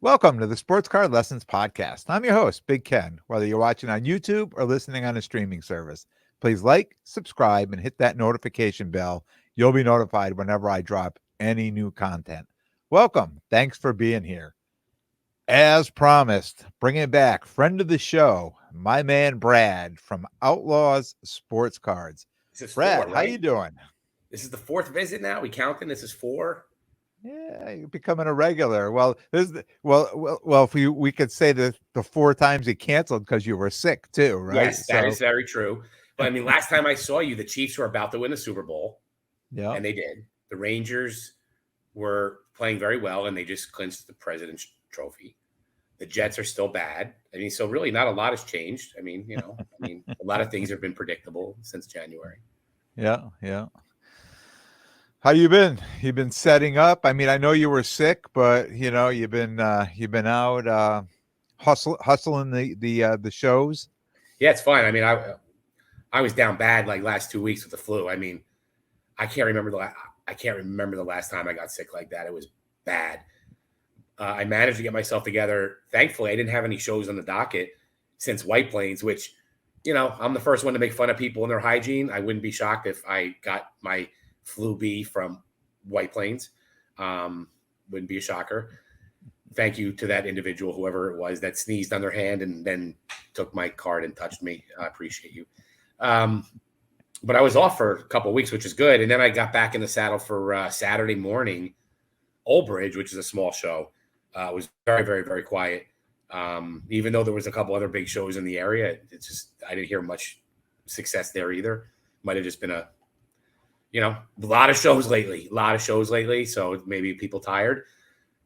Welcome to the Sports Card Lessons Podcast. I'm your host, Big Ken. Whether you're watching on YouTube or listening on a streaming service, please like, subscribe, and hit that notification bell. You'll be notified whenever I drop any new content. Welcome. Thanks for being here. As promised, bringing back friend of the show, my man Brad from Outlaws Sports Cards. This is Brad, four, how right? you doing? This is the fourth visit now. We counting? This is four. Yeah, you're becoming a regular. Well, if we could say that the four times you canceled because you were sick too, right? Yes, that is very true. But I mean, last time I saw you, the Chiefs were about to win the Super Bowl, yeah, and they did. The Rangers were playing very well, and they just clinched the President's Trophy. The Jets are still bad. I mean, so really, not a lot has changed. I mean, a lot of things have been predictable since January. yeah. How you been? You've been setting up. I mean, I know you were sick, but you've been out hustling the shows. Yeah, it's fine. I mean, I was down bad like last 2 weeks with the flu. I mean, I can't remember the last time I got sick like that. It was bad. I managed to get myself together. Thankfully, I didn't have any shows on the docket since White Plains, which, I'm the first one to make fun of people and their hygiene. I wouldn't be shocked if I got my flu B from White Plains. Wouldn't be a shocker. Thank you to that individual, whoever it was, that sneezed on their hand and then took my card and touched me. I appreciate you. But I was off for a couple of weeks, which is good. And then I got back in the saddle for Saturday morning. Old Bridge, which is a small show, was very, very, very quiet. Even though there was a couple other big shows in the area, I didn't hear much success there either. Might have just been a lot of shows lately. So maybe people tired.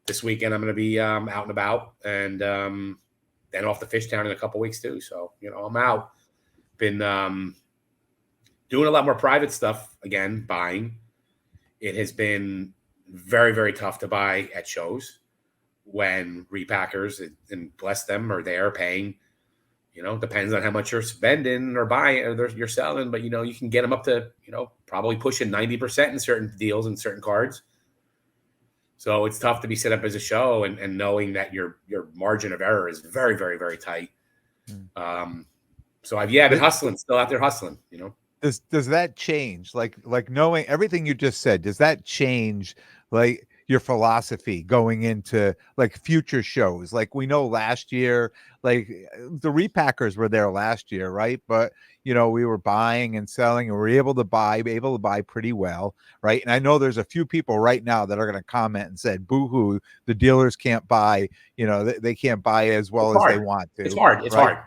This weekend I'm going to be out and about, and then off to Fishtown in a couple weeks too. So I'm out. Been doing a lot more private stuff again. Buying. It has been very, very tough to buy at shows when repackers, and bless them, are there paying. Depends on how much you're spending or buying or you're selling, but you can get them up to probably pushing 90% in certain deals and certain cards. So it's tough to be set up as a show and knowing that your margin of error is very, very, very tight. So I've been hustling, still out there hustling. Does that change? Like knowing everything you just said, does that change like your philosophy going into like future shows? Like we know last year, like the repackers were there last year, right? But we were buying and selling, and we were able to buy pretty well, right? And I know there's a few people right now that are going to comment and said, "Boo-hoo, the dealers can't buy. They can't buy as well as they want to." It's hard. It's hard.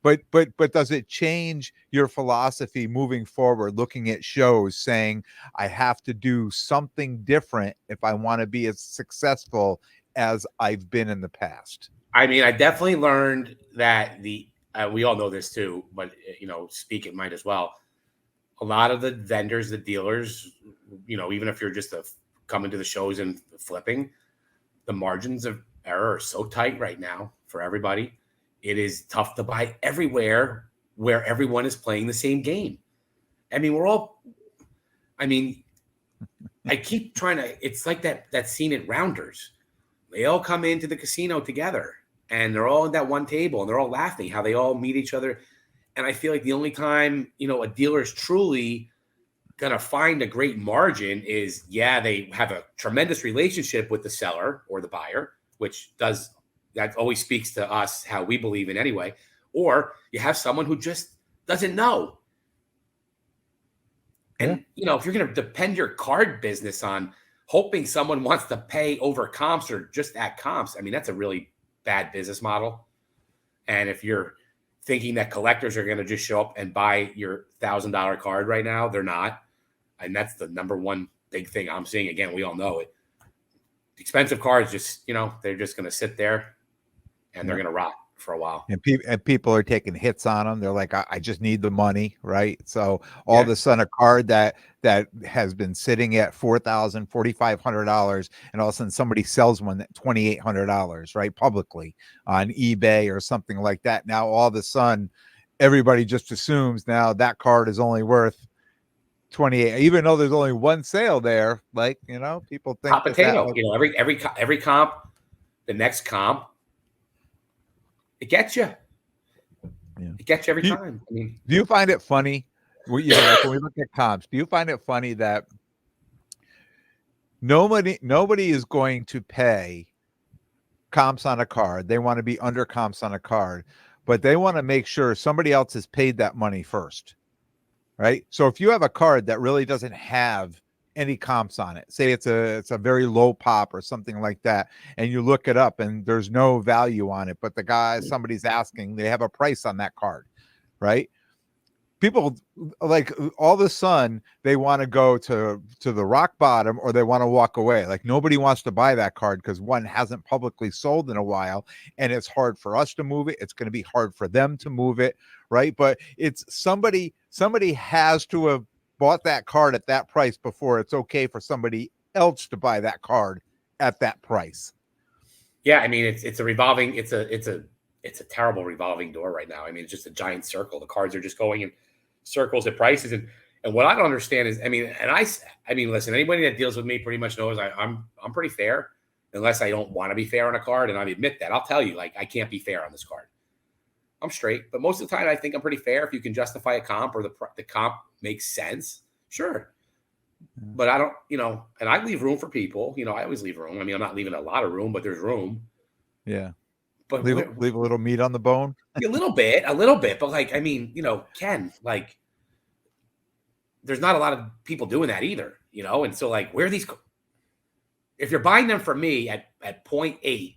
But does it change your philosophy moving forward, looking at shows, saying, I have to do something different if I want to be as successful as I've been in the past? I mean, I definitely learned that we all know this too, but, speak it might as well. A lot of the vendors, the dealers, even if you're just coming to the shows and flipping, the margins of error are so tight right now for everybody. It is tough to buy everywhere where everyone is playing the same game. I mean, I keep trying to, it's like that scene at Rounders. They all come into the casino together and they're all at that one table and they're all laughing how they all meet each other. And I feel like the only time, a dealer is truly going to find a great margin is, they have a tremendous relationship with the seller or the buyer, that always speaks to us how we believe in anyway. Or you have someone who just doesn't know. And, if you're going to depend your card business on hoping someone wants to pay over comps or just at comps, I mean, that's a really bad business model. And if you're thinking that collectors are going to just show up and buy your $1,000 card right now, they're not. And that's the number one big thing I'm seeing. Again, we all know it. Expensive cards just, they're just going to sit there and they're going to rot for a while. And people are taking hits on them. They're like, I just need the money, right? So all of a sudden, a card that has been sitting at $4,000, $4,500, and all of a sudden somebody sells one at $2,800, right, publicly on eBay or something like that. Now all of a sudden, everybody just assumes now that card is only worth 28, even though there's only one sale there. Like people think hot potato. Every comp. the next comp, it gets you. Yeah. It gets you every Do you, time. I mean, do you find it funny? Like when we look at comps, do you find it funny that nobody is going to pay comps on a card? They want to be under comps on a card, but they want to make sure somebody else has paid that money first, right? So if you have a card that really doesn't have any comps on it, say it's a very low pop or something like that, and you look it up and there's no value on it, but somebody's asking, they have a price on that card, right? People, like, all of a sudden they want to go to the rock bottom, or they want to walk away. Like, nobody wants to buy that card because one hasn't publicly sold in a while, and it's hard for us to move it. It's going to be hard for them to move it, right? But it's somebody has to have bought that card at that price before it's okay for somebody else to buy that card at that price. yeah, I mean, it's a revolving, it's a terrible revolving door right now. I mean, it's just a giant circle. The cards are just going in circles at prices, and what I don't understand is, I mean, listen, anybody that deals with me pretty much knows I'm pretty fair, unless I don't want to be fair on a card, and I admit that. I'll tell you, like, I can't be fair on this card. I'm straight, but most of the time I think I'm pretty fair. If you can justify a comp, or the comp makes sense, sure. But I don't, and I leave room for people. I always leave room. I mean, I'm not leaving a lot of room, but there's room. Yeah. But Leave a little meat on the bone. a little bit. But, like, I mean, Ken, like, there's not a lot of people doing that either, And so, like, where are these? If you're buying them from me at 0.8,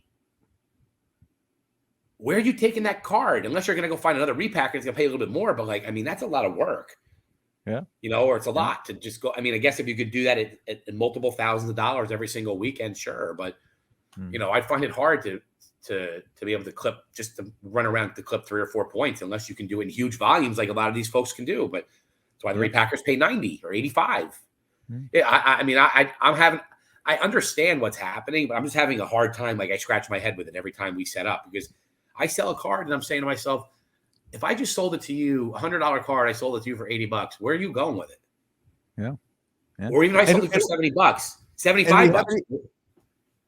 where are you taking that card? Unless you're going to go find another repacker that's going to pay a little bit more. But, like, I mean, that's a lot of work. Yeah. Or it's a lot to just go. I mean, I guess if you could do that at multiple thousands of dollars every single weekend, sure. But, I find it hard to be able to just to run around to clip 3 or 4 points, unless you can do it in huge volumes like a lot of these folks can do. But that's why the repackers pay 90 or 85. Yeah, I understand what's happening, but I'm just having a hard time. Like, I scratch my head with it every time we set up, because I sell a card and I'm saying to myself, if I just sold it to you, $100 card, I sold it to you for $80, where are you going with it? Yeah. Or even if I sold it for $70, $75.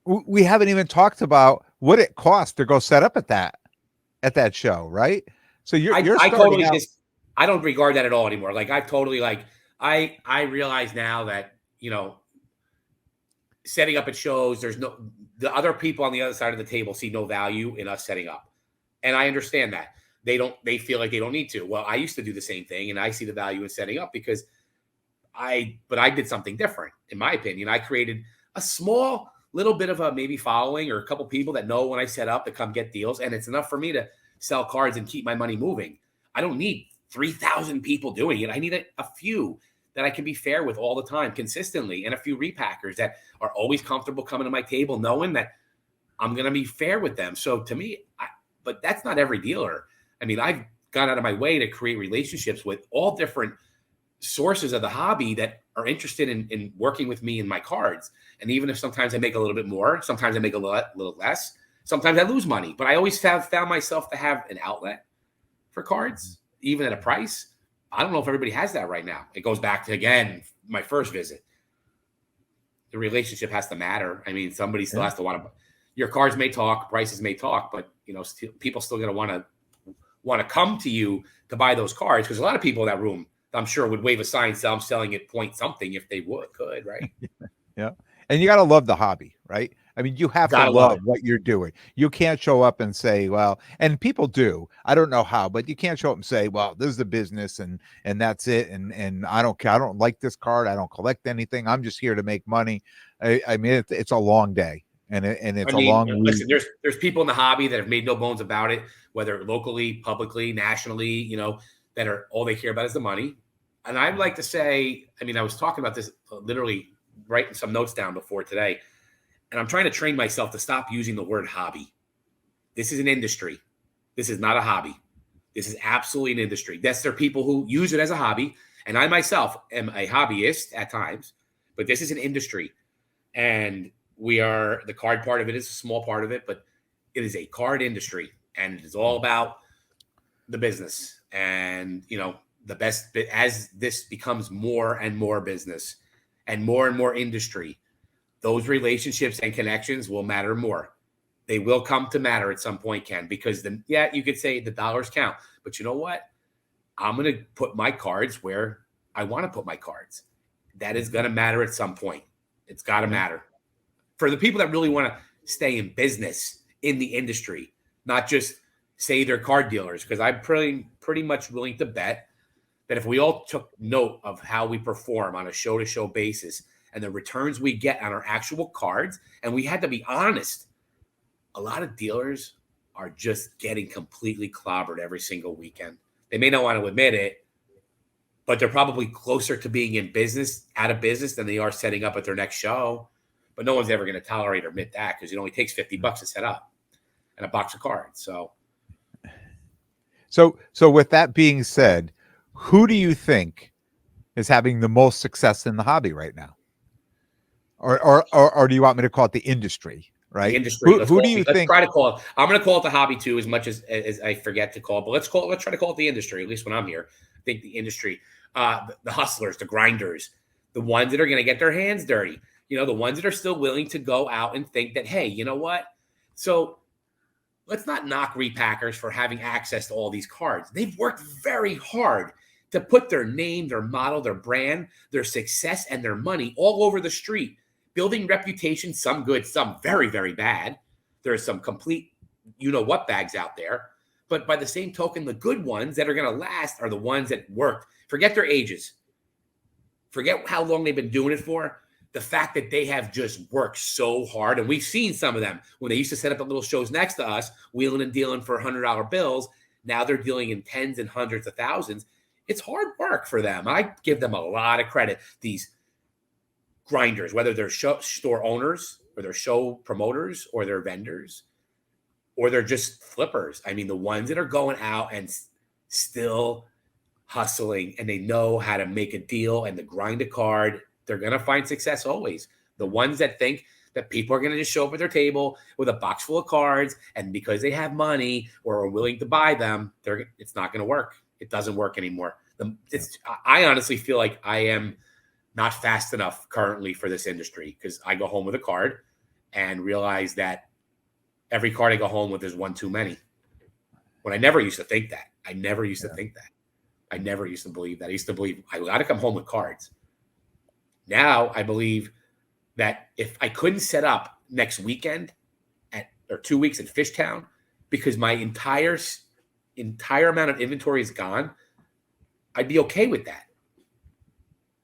We haven't even talked about what it costs to go set up at that show, right? So you're I starting totally out. I don't regard that at all anymore. Like, I've totally, like, I realize now that, setting up at shows, the other people on the other side of the table see no value in us setting up. And I understand that. They feel like they don't need to. Well, I used to do the same thing, and I see the value in setting up, because I did something different, in my opinion. I created a small little bit of a maybe following, or a couple people that know when I set up to come get deals. And it's enough for me to sell cards and keep my money moving. I don't need 3,000 people doing it. I need a few that I can be fair with all the time, consistently, and a few repackers that are always comfortable coming to my table, knowing that I'm going to be fair with them. So to me, but that's not every dealer. I mean, I've gone out of my way to create relationships with all different sources of the hobby that are interested in working with me in my cards. And even if sometimes I make a little bit more, sometimes I make a little less, sometimes I lose money, but I always found myself to have an outlet for cards, even at a price. I don't know if everybody has that right now. It goes back to, again, my first visit. The relationship has to matter. I mean, somebody still has to want to. Your cards may talk, prices may talk, but people still going to want to come to you to buy those cards, because a lot of people in that room, I'm sure, would wave a sign, I'm selling it point something if they could, right? Yeah. And you got to love the hobby, right? I mean, you have to love what you're doing. You can't show up and say, well, and people do, I don't know how, but you can't show up and say, well, this is the business and that's it. And I don't care. I don't like this card. I don't collect anything. I'm just here to make money. I mean, it's a long day, and it's a long week. Listen, there's people in the hobby that have made no bones about it, whether locally, publicly, nationally, that are all they care about is the money. And I'd like to say, I mean, I was talking about this, literally writing some notes down before today, and I'm trying to train myself to stop using the word hobby. This is an industry. This is not a hobby. This is absolutely an industry. Yes, there are people who use it as a hobby, and I myself am a hobbyist at times, but this is an industry. And the card part of it is a small part of it, but it is a card industry, and it is all about the business. And, the best bit, as this becomes more and more business and more industry, those relationships and connections will matter more. They will come to matter at some point, Ken, because then, yeah, you could say the dollars count, but you know what? I'm going to put my cards where I want to put my cards. That is going to matter at some point. It's got to matter for the people that really want to stay in business in the industry, not just say they're card dealers. Because I'm pretty much willing to bet that if we all took note of how we perform on a show-to-show basis and the returns we get on our actual cards, and we had to be honest, a lot of dealers are just getting completely clobbered every single weekend. They may not want to admit it, but they're probably closer to being out of business than they are setting up at their next show. But no one's ever going to tolerate or admit that because it only takes $50 to set up and a box of cards. So with that being said, who do you think is having the most success in the hobby right now? Or do you want me to call it the industry? Right. The industry. Who do you think? Let's try to call it. I'm going to call it the hobby too, as much as I forget to call it. But let's try to call it the industry. At least when I'm here, I think the industry, the hustlers, the grinders, the ones that are going to get their hands dirty. You know, the ones that are still willing to go out and think that, hey, you know what? So let's not knock repackers for having access to all these cards. They've worked very hard to put their name, their model, their brand, their success, and their money all over the street. Building reputation, some good, some very, very bad. There's some complete you-know-what bags out there. But by the same token, the good ones that are going to last are the ones that worked. Forget their ages. Forget how long they've been doing it for. The fact that they have just worked so hard. And we've seen some of them when they used to set up at little shows next to us, wheeling and dealing for $100 bills. Now they're dealing in tens and hundreds of thousands. It's hard work for them. I give them a lot of credit. These grinders, whether they're store owners or they're show promoters or they're vendors or they're just flippers. I mean, the ones that are going out and still hustling and they know how to make a deal and to grind a card, they're going to find success always. The ones that think that people are going to just show up at their table with a box full of cards and because they have money or are willing to buy them, it's not going to work. It doesn't work anymore. I honestly feel like I am not fast enough currently for this industry because I go home with a card and realize that every card I go home with is one too many. When I never used to think that. I never used to think that. I never used to believe that. I used to believe I got to come home with cards. Now I believe that if I couldn't set up next weekend or 2 weeks in Fishtown because my entire amount of inventory is gone, I'd be okay with that.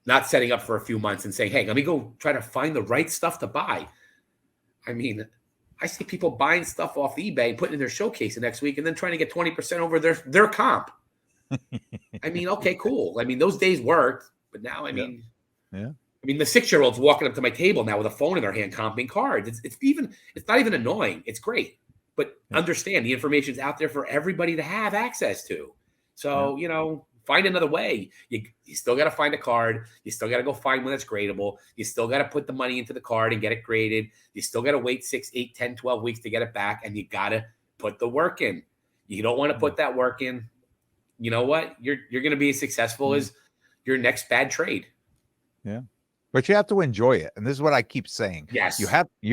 Not setting up for a few months and saying, hey, let me go try to find the right stuff to buy. I mean, I see people buying stuff off eBay and putting in their showcase the next week and then trying to get 20% over their comp. I mean, okay, cool. I mean, those days worked, but now, I mean, I mean, the 6-year-old's walking up to my table now with a phone in their hand, comping cards. It's not even annoying. It's great, but understand the information's out there for everybody to have access to. So, you know, find another way. You still got to find a card. You still got to go find one that's gradable. You still got to put the money into the card and get it graded. You still got to wait 6, 8, 10, 12 weeks to get it back. And you got to put the work in. You don't want to put that work in. You know what? You're going to be as successful as your next bad trade. Yeah. But you have to enjoy it. And this is what I keep saying. Yes. You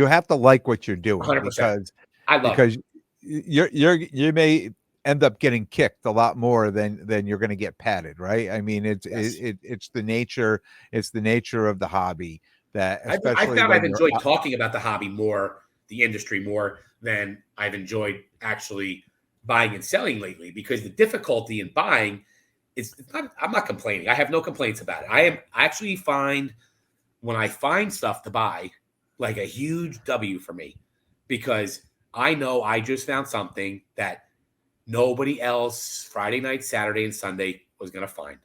have to like what you're doing 100%. because you may end up getting kicked a lot more than you're going to get patted, right? I mean, it's the nature of the hobby that especially I've enjoyed talking about the hobby more, the industry more than I've enjoyed actually buying and selling lately, because the difficulty in buying I'm not complaining. I have no complaints about it. I actually find when I find stuff to buy like a huge W for me, because I know I just found something that nobody else Friday night, Saturday, and Sunday was going to find.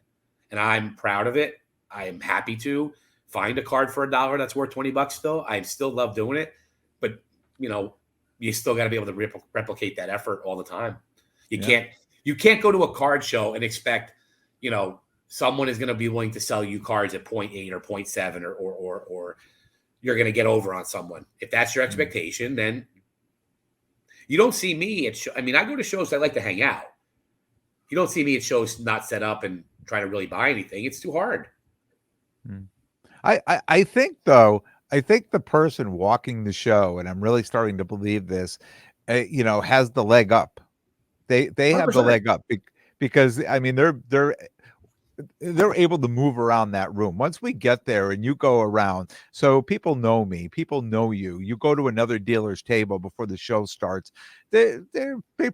And I'm proud of it. I am happy to find a card for $1 that's worth $20 still. I still love doing it. But, you know, you still got to be able to replicate that effort all the time. You can't go to a card show and expect, you know, someone is going to be willing to sell you cards at 0.8 or 0.7 or you're going to get over on someone. If that's your expectation, then you don't see me at I go to shows I like to hang out. You don't see me at shows not set up and trying to really buy anything. It's too hard. I think, though, I think the person walking the show, and I'm really starting to believe this, has the leg up. They have the 100%. leg up because I mean they're able to move around that room. Once we get there and you go around, so people know me, people know you. You go to another dealer's table before the show starts. They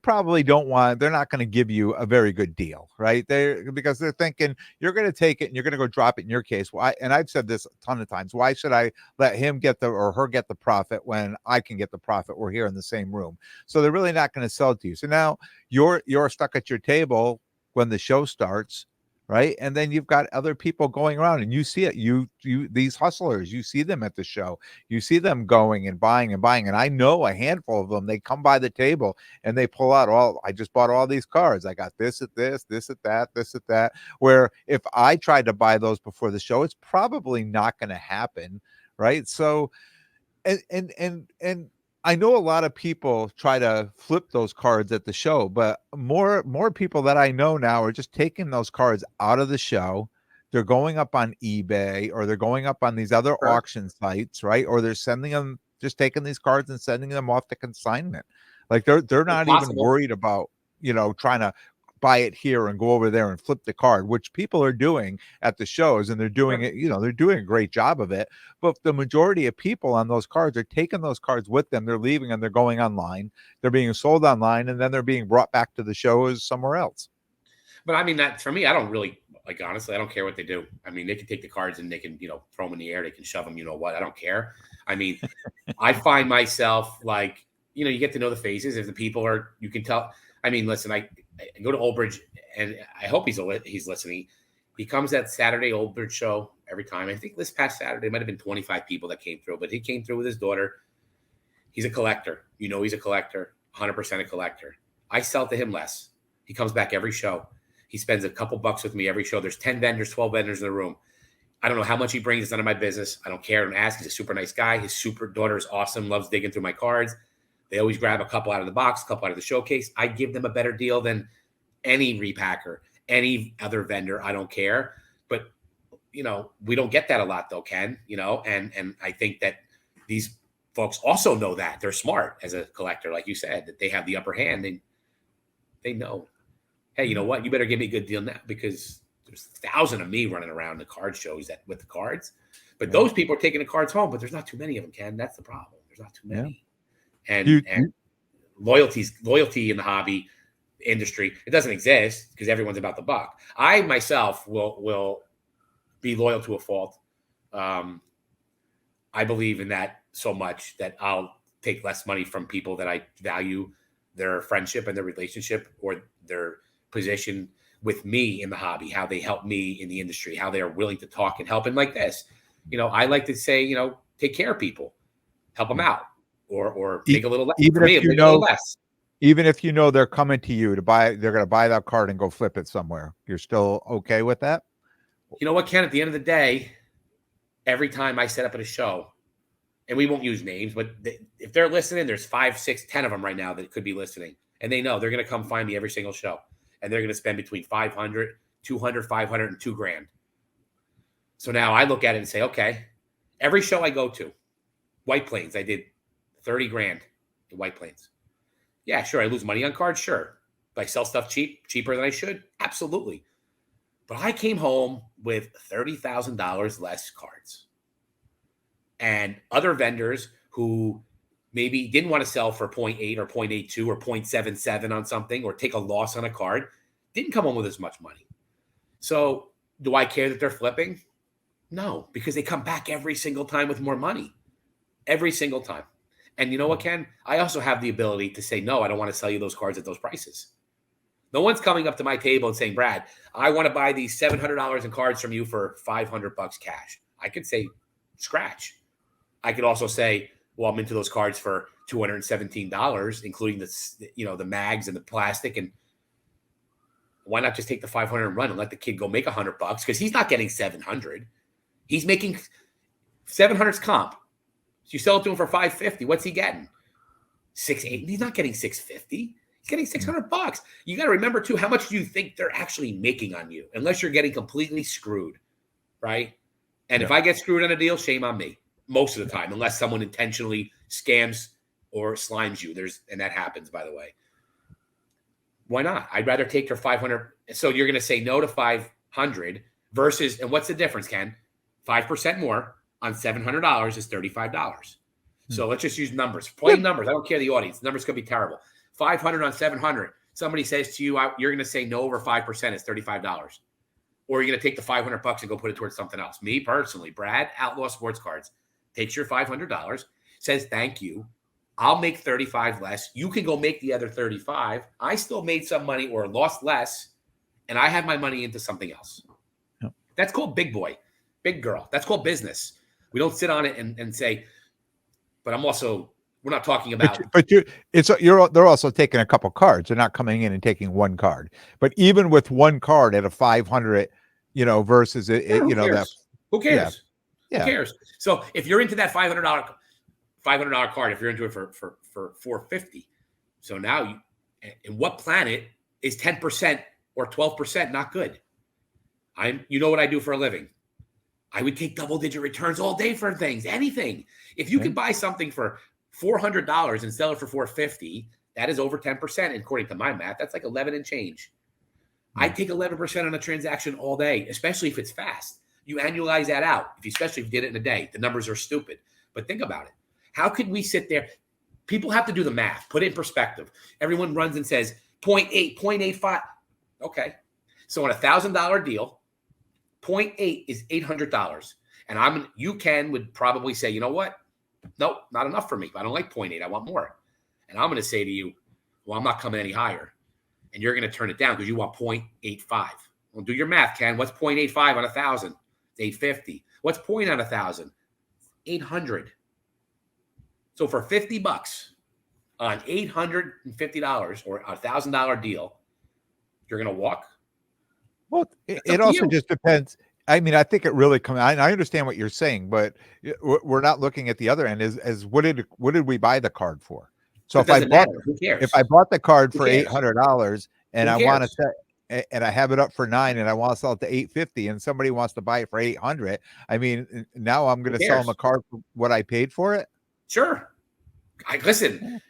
probably don't want. They're not going to give you a very good deal, right? Because they're thinking you're going to take it and you're going to go drop it in your case. Why? And I've said this a ton of times. Why should I let him get or her get the profit when I can get the profit? We're here in the same room, so they're really not going to sell it to you. So now you're stuck at your table when the show starts, right? And then you've got other people going around and you see it. You these hustlers, you see them at the show. You see them going and buying and buying. And I know a handful of them, they come by the table and they pull out I just bought all these cards. I got this at this, this at that, this at that. Where if I tried to buy those before the show, it's probably not going to happen. Right. So and I know a lot of people try to flip those cards at the show, but more people that I know now are just taking those cards out of the show. They're going up on eBay or they're going up on these other Sure. auction sites, right? Or they're sending them, just taking these cards and sending them off to consignment. Like they're It's not even possible. worried about, trying to buy it here and go over there and flip the card, which people are doing at the shows, and they're doing Sure. it, they're doing a great job of it. But the majority of people on those cards are taking those cards with them. They're leaving and they're going online. They're being sold online and then they're being brought back to the shows somewhere else. But I mean, that for me, I don't really like, honestly, I don't care what they do. I mean, they can take the cards and they can, throw them in the air. They can shove them, what, I don't care. I mean, I find myself like, you get to know the faces. If the people are, you can tell. I mean, listen, I go to Old Bridge and I hope he's listening. He comes at Saturday Old Bridge show every time. I think this past Saturday, it might have been 25 people that came through, but he came through with his daughter. He's a collector. He's a collector, 100% a collector. I sell to him less. He comes back every show. He spends a couple bucks with me every show. There's 10 vendors, 12 vendors in the room. I don't know how much he brings. It's none of my business. I don't care. I don't ask. He's a super nice guy. His super daughter is awesome, loves digging through my cards. They always grab a couple out of the box, a couple out of the showcase. I give them a better deal than any repacker, any other vendor. I don't care. But, we don't get that a lot though, Ken, and I think that these folks also know that. They're smart as a collector, like you said, that they have the upper hand and they know, hey, you know what? You better give me a good deal now because there's 1,000 of me running around the card shows with the cards. But those people are taking the cards home, but there's not too many of them, Ken. That's the problem. There's not too many. Yeah. And loyalty in the hobby industry, it doesn't exist because everyone's about the buck. I myself will be loyal to a fault. I believe in that so much that I'll take less money from people that I value their friendship and their relationship or their position with me in the hobby, how they help me in the industry, how they are willing to talk and help. And like this, I like to say, take care of people, help them out, or make a little less. Even For me, if make a little less. even if they're coming to you to buy, they're going to buy that card and go flip it somewhere. You're still okay with that? You know what, Ken? At the end of the day, every time I set up at a show, and we won't use names, but if they're listening, there's 5, 6, 10 of them right now that could be listening. And they know they're going to come find me every single show. And they're going to spend between 500, 200, 500, and $2,000. So now I look at it and say, okay, every show I go to, White Plains, I did 30 grand in White Plains. Yeah, sure. I lose money on cards. Sure. Do I sell stuff cheaper than I should? Absolutely. But I came home with $30,000 less cards. And other vendors who maybe didn't want to sell for 0.8 or 0.82 or 0.77 on something or take a loss on a card didn't come home with as much money. So do I care that they're flipping? No, because they come back every single time with more money. Every single time. And you know what, Ken? I also have the ability to say, no, I don't want to sell you those cards at those prices. No one's coming up to my table and saying, Brad, I want to buy these $700 in cards from you for $500 cash. I could say scratch. I could also say, well, I'm into those cards for $217, including the mags and the plastic. And why not just take the 500 and run and let the kid go make $100 because he's not getting 700. He's making 700's comp. So you sell it to him for 550. What's he getting? 680. He's not getting 650. He's getting $600. You got to remember too, how much do you think they're actually making on you? Unless you're getting completely screwed, right? And if I get screwed on a deal, shame on me. most of the time, unless someone intentionally scams or slimes you. And that happens, by the way. Why not? I'd rather take their 500. So you're going to say no to 500 versus, and what's the difference, Ken? 5% more on $700 is $35. So let's just use numbers, plain numbers. I don't care the audience. Numbers could be terrible. 500 on 700. Somebody says to you, you're going to say no over 5% is $35. Or you're going to take the $500 and go put it towards something else. Me personally, Brad, Outlaw Sports Cards, takes your $500, says thank you. I'll make 35 less. You can go make the other 35. I still made some money or lost less, and I have my money into something else. Yep. That's called big boy, big girl. That's called business. We don't sit on it and say, but we're not talking about. They're also taking a couple cards. They're not coming in and taking one card. But even with one card at a 500, versus who cares? Who cares? Yeah. Who cares? So if you're into that $500 card, if you're into it for $450, so now in what planet is 10% or 12% not good? You know what I do for a living? I would take double-digit returns all day for things, anything. If you could buy something for $400 and sell it for $450, that is over 10%. According to my math, that's like 11 and change. I take 11% on a transaction all day, especially if it's fast. You annualize that out, especially if you did it in a day. The numbers are stupid. But think about it. How could we sit there? People have to do the math, put it in perspective. Everyone runs and says 0.8, 0.85. Okay. So on $1,000 deal, 0.8 is $800. And you would probably say, you know what? Nope, not enough for me. I don't like 0.8. I want more. And I'm going to say to you, well, I'm not coming any higher. And you're going to turn it down because you want 0.85. Well, do your math, Ken. What's 0.85 on 1,000? It's 850. What's point on 1,000? 800. So for $50 on $850 or a $1,000 deal, you're going to walk? Well, it also just depends. I mean, I think it really comes. I understand what you're saying, but we're not looking at the other end. As what did we buy the card for? So if I bought the card for $800 and I want to set, and I have it up for $9 and I want to sell it to $850 and somebody wants to buy it for $800, I mean, now I'm going to sell them a card for what I paid for it. Sure. Listen.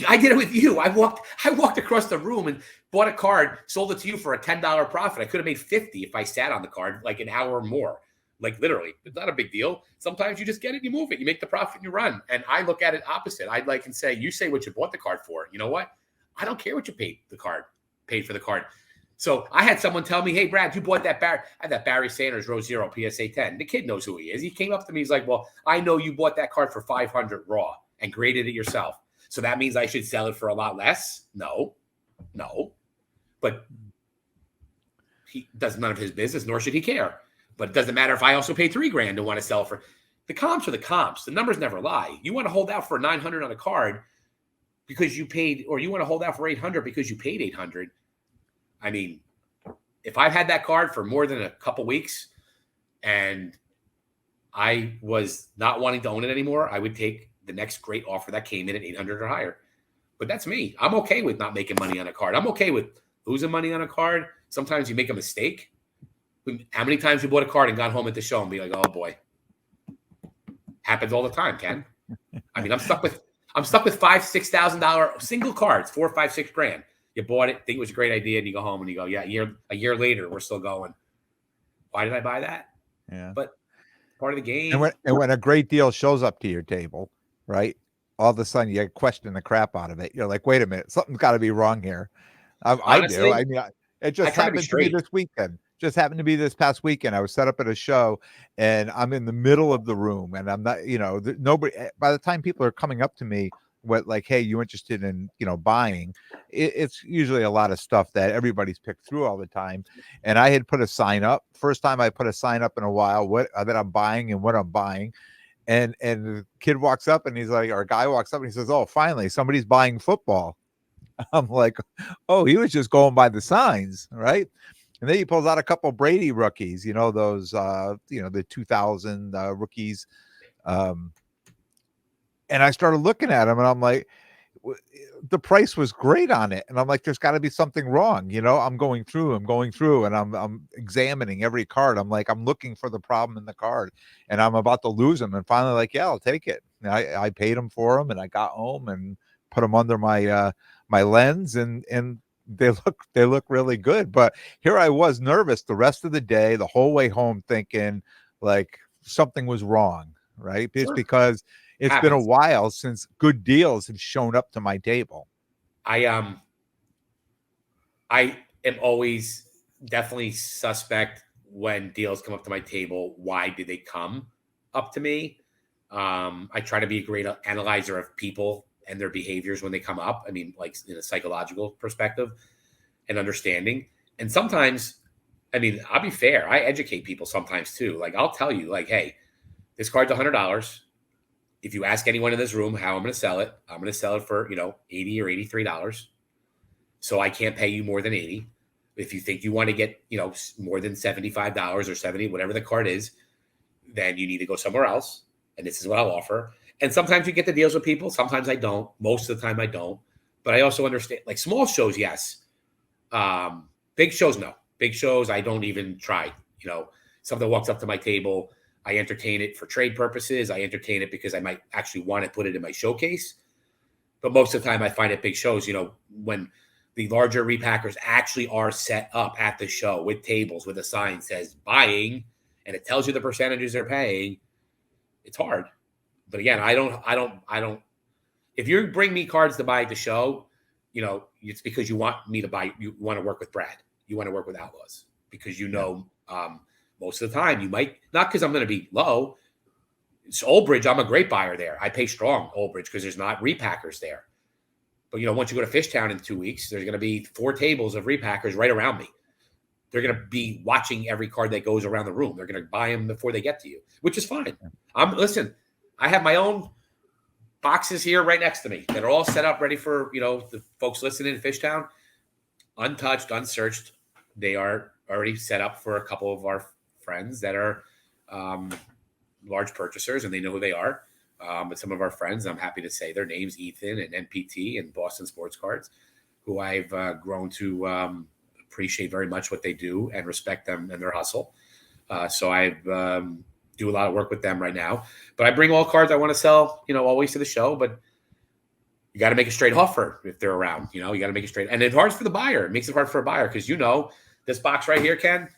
I did it with you. I walked across the room and bought a card, sold it to you for a $10 profit. I could have made $50 if I sat on the card like an hour or more. Like literally, it's not a big deal. Sometimes you just get it, you move it, you make the profit, and you run. And I look at it opposite. I'd like and say, you say what you bought the card for. You know what? I don't care what you paid for the card. So I had someone tell me, hey, Brad, you bought that I had that Barry Sanders Row Zero PSA 10. The kid knows who he is. He came up to me. He's like, well, I know you bought that card for $500 raw and graded it yourself. So that means I should sell it for a lot less? No. But he does none of his business, nor should he care. But it doesn't matter if I also pay $3,000 to want to sell for. The comps are the comps. The numbers never lie. You want to hold out for $900 on a card because you paid, or you want to hold out for $800 because you paid $800. I mean, if I've had that card for more than a couple weeks and I was not wanting to own it anymore, I would take the next great offer that came in at $800 or higher. But that's me. I'm okay with not making money on a card. I'm okay with losing money on a card. Sometimes you make a mistake. How many times you bought a card and got home at the show and be like, oh boy. Happens all the time, Ken. I mean, I'm stuck with $5,000, $6,000 single cards, $4, $5, $6,000. You bought it, think it was a great idea, and you go home and you go, yeah, a year later, we're still going. Why did I buy that? Yeah. But part of the game. And when a great deal shows up to your table, right? All of a sudden you question the crap out of it. You're like, wait a minute, something's got to be wrong here. Honestly, I do. I mean, it just happened to me this weekend. Just happened to be this past weekend. I was set up at a show and I'm in the middle of the room and I'm not, nobody, by the time people are coming up to me, like, hey, you interested in, buying? It's usually a lot of stuff that everybody's picked through all the time. And I had put a sign up. First time I put a sign up in a while, that I'm buying and what I'm buying. And the kid walks up and he's like, or a guy walks up and he says, oh, finally somebody's buying football. I'm like, oh, he was just going by the signs, right? And then he pulls out a couple Brady rookies, those, the 2000 rookies. And I started looking at him and I'm like, the price was great on it, and I'm like, there's got to be something wrong, I'm going through, and I'm examining every card. I'm like, I'm looking for the problem in the card, and I'm about to lose them, and finally, like, yeah, I'll take it. And I paid them for them, and I got home and put them under my lens, and they look really good. But here I was nervous the rest of the day, the whole way home, thinking like something was wrong, right? It's Sure. because it's been a Happens. while since good deals have shown up to my table. I I am always definitely suspect when deals come up to my table. Why did they come up to me? I try to be a great analyzer of people and their behaviors when they come up. I mean, like in a psychological perspective and understanding. And sometimes, I mean, I'll be fair. I educate people sometimes too. Like I'll tell you, like, hey, this card's $100. If you ask anyone in this room how I'm going to sell it, I'm going to sell it for, $80 or $83. So I can't pay you more than 80. If you think you want to get, more than $75 or 70, whatever the card is, then you need to go somewhere else. And this is what I'll offer. And sometimes you get the deals with people. Sometimes I don't. Most of the time I don't. But I also understand, like small shows, yes. Big shows, no. Big shows, I don't even try. Something walks up to my table, I entertain it for trade purposes. I entertain it because I might actually want to put it in my showcase. But most of the time I find at big shows, when the larger repackers actually are set up at the show with tables with a sign that says buying, and it tells you the percentages they're paying, it's hard. But again, I don't. If you bring me cards to buy at the show, it's because you want me to buy. You want to work with Brad. You want to work with Outlaws because most of the time you might not because I'm going to be low. It's Old Bridge. I'm a great buyer there. I pay strong Old Bridge because there's not repackers there. But once you go to Fishtown in 2 weeks, there's going to be 4 tables of repackers right around me. They're going to be watching every card that goes around the room. They're going to buy them before they get to you, which is fine. Listen, I have my own boxes here right next to me that are all set up ready for, the folks listening in Fishtown, untouched, unsearched. They are already set up for a couple of our friends that are large purchasers and they know who they are. But some of our friends, I'm happy to say their names, Ethan and NPT and Boston Sports Cards, who I've grown to appreciate very much what they do and respect them and their hustle. So I do a lot of work with them right now. But I bring all cards I want to sell, always to the show. But you got to make a straight offer if they're around. You got to make it straight. And it's hard for the buyer. It makes it hard for a buyer because this box right here, Ken.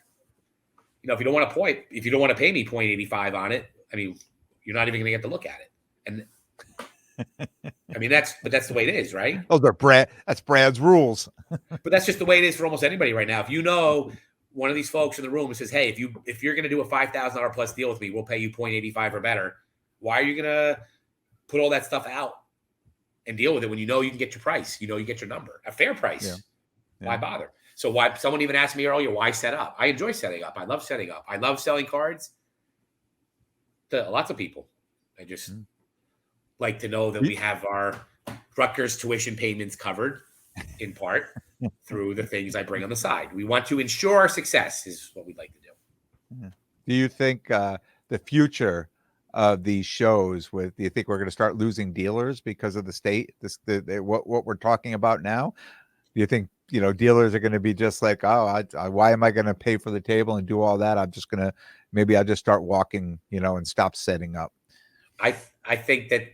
If you don't want to pay me 0.85 on it, I mean, you're not even going to get to look at it. And I mean, that's the way it is, right? Oh, that's Brad's rules. But that's just the way it is for almost anybody right now. If one of these folks in the room says, hey, if you're going to do a $5,000 plus deal with me, we'll pay you 0.85 or better. Why are you going to put all that stuff out and deal with it when you can get your price? You get your number, a fair price. Yeah. Yeah. Why bother? So why someone even asked me earlier, why set up? I enjoy setting up. I love setting up. I love selling cards to lots of people. I just like to know that we have our Rutgers tuition payments covered in part through the things I bring on the side. We want to ensure our success is what we'd like to do. Do you think the future of these shows do you think we're going to start losing dealers because of the state, what we're talking about now? Do you think, dealers are going to be just like, oh, why am I going to pay for the table and do all that? I'll just start walking, and stop setting up. I think that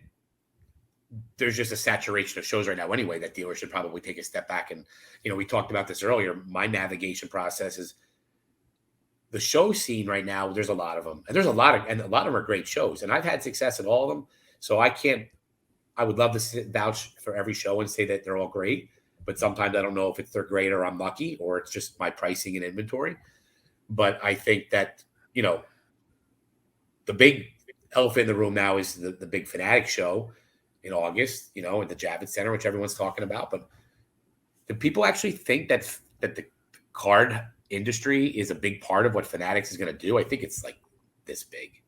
there's just a saturation of shows right now anyway that dealers should probably take a step back. And, we talked about this earlier. My navigation process is the show scene right now. There's a lot of them and a lot of them are great shows and I've had success at all of them. So I would love to vouch for every show and say that they're all great, but sometimes I don't know if they're great or I'm lucky or it's just my pricing and inventory. But I think that, the big elephant in the room now is the big Fanatic show in August, at the Javits Center, which everyone's talking about. But do people actually think that the card industry is a big part of what Fanatics is going to do? I think it's like this big.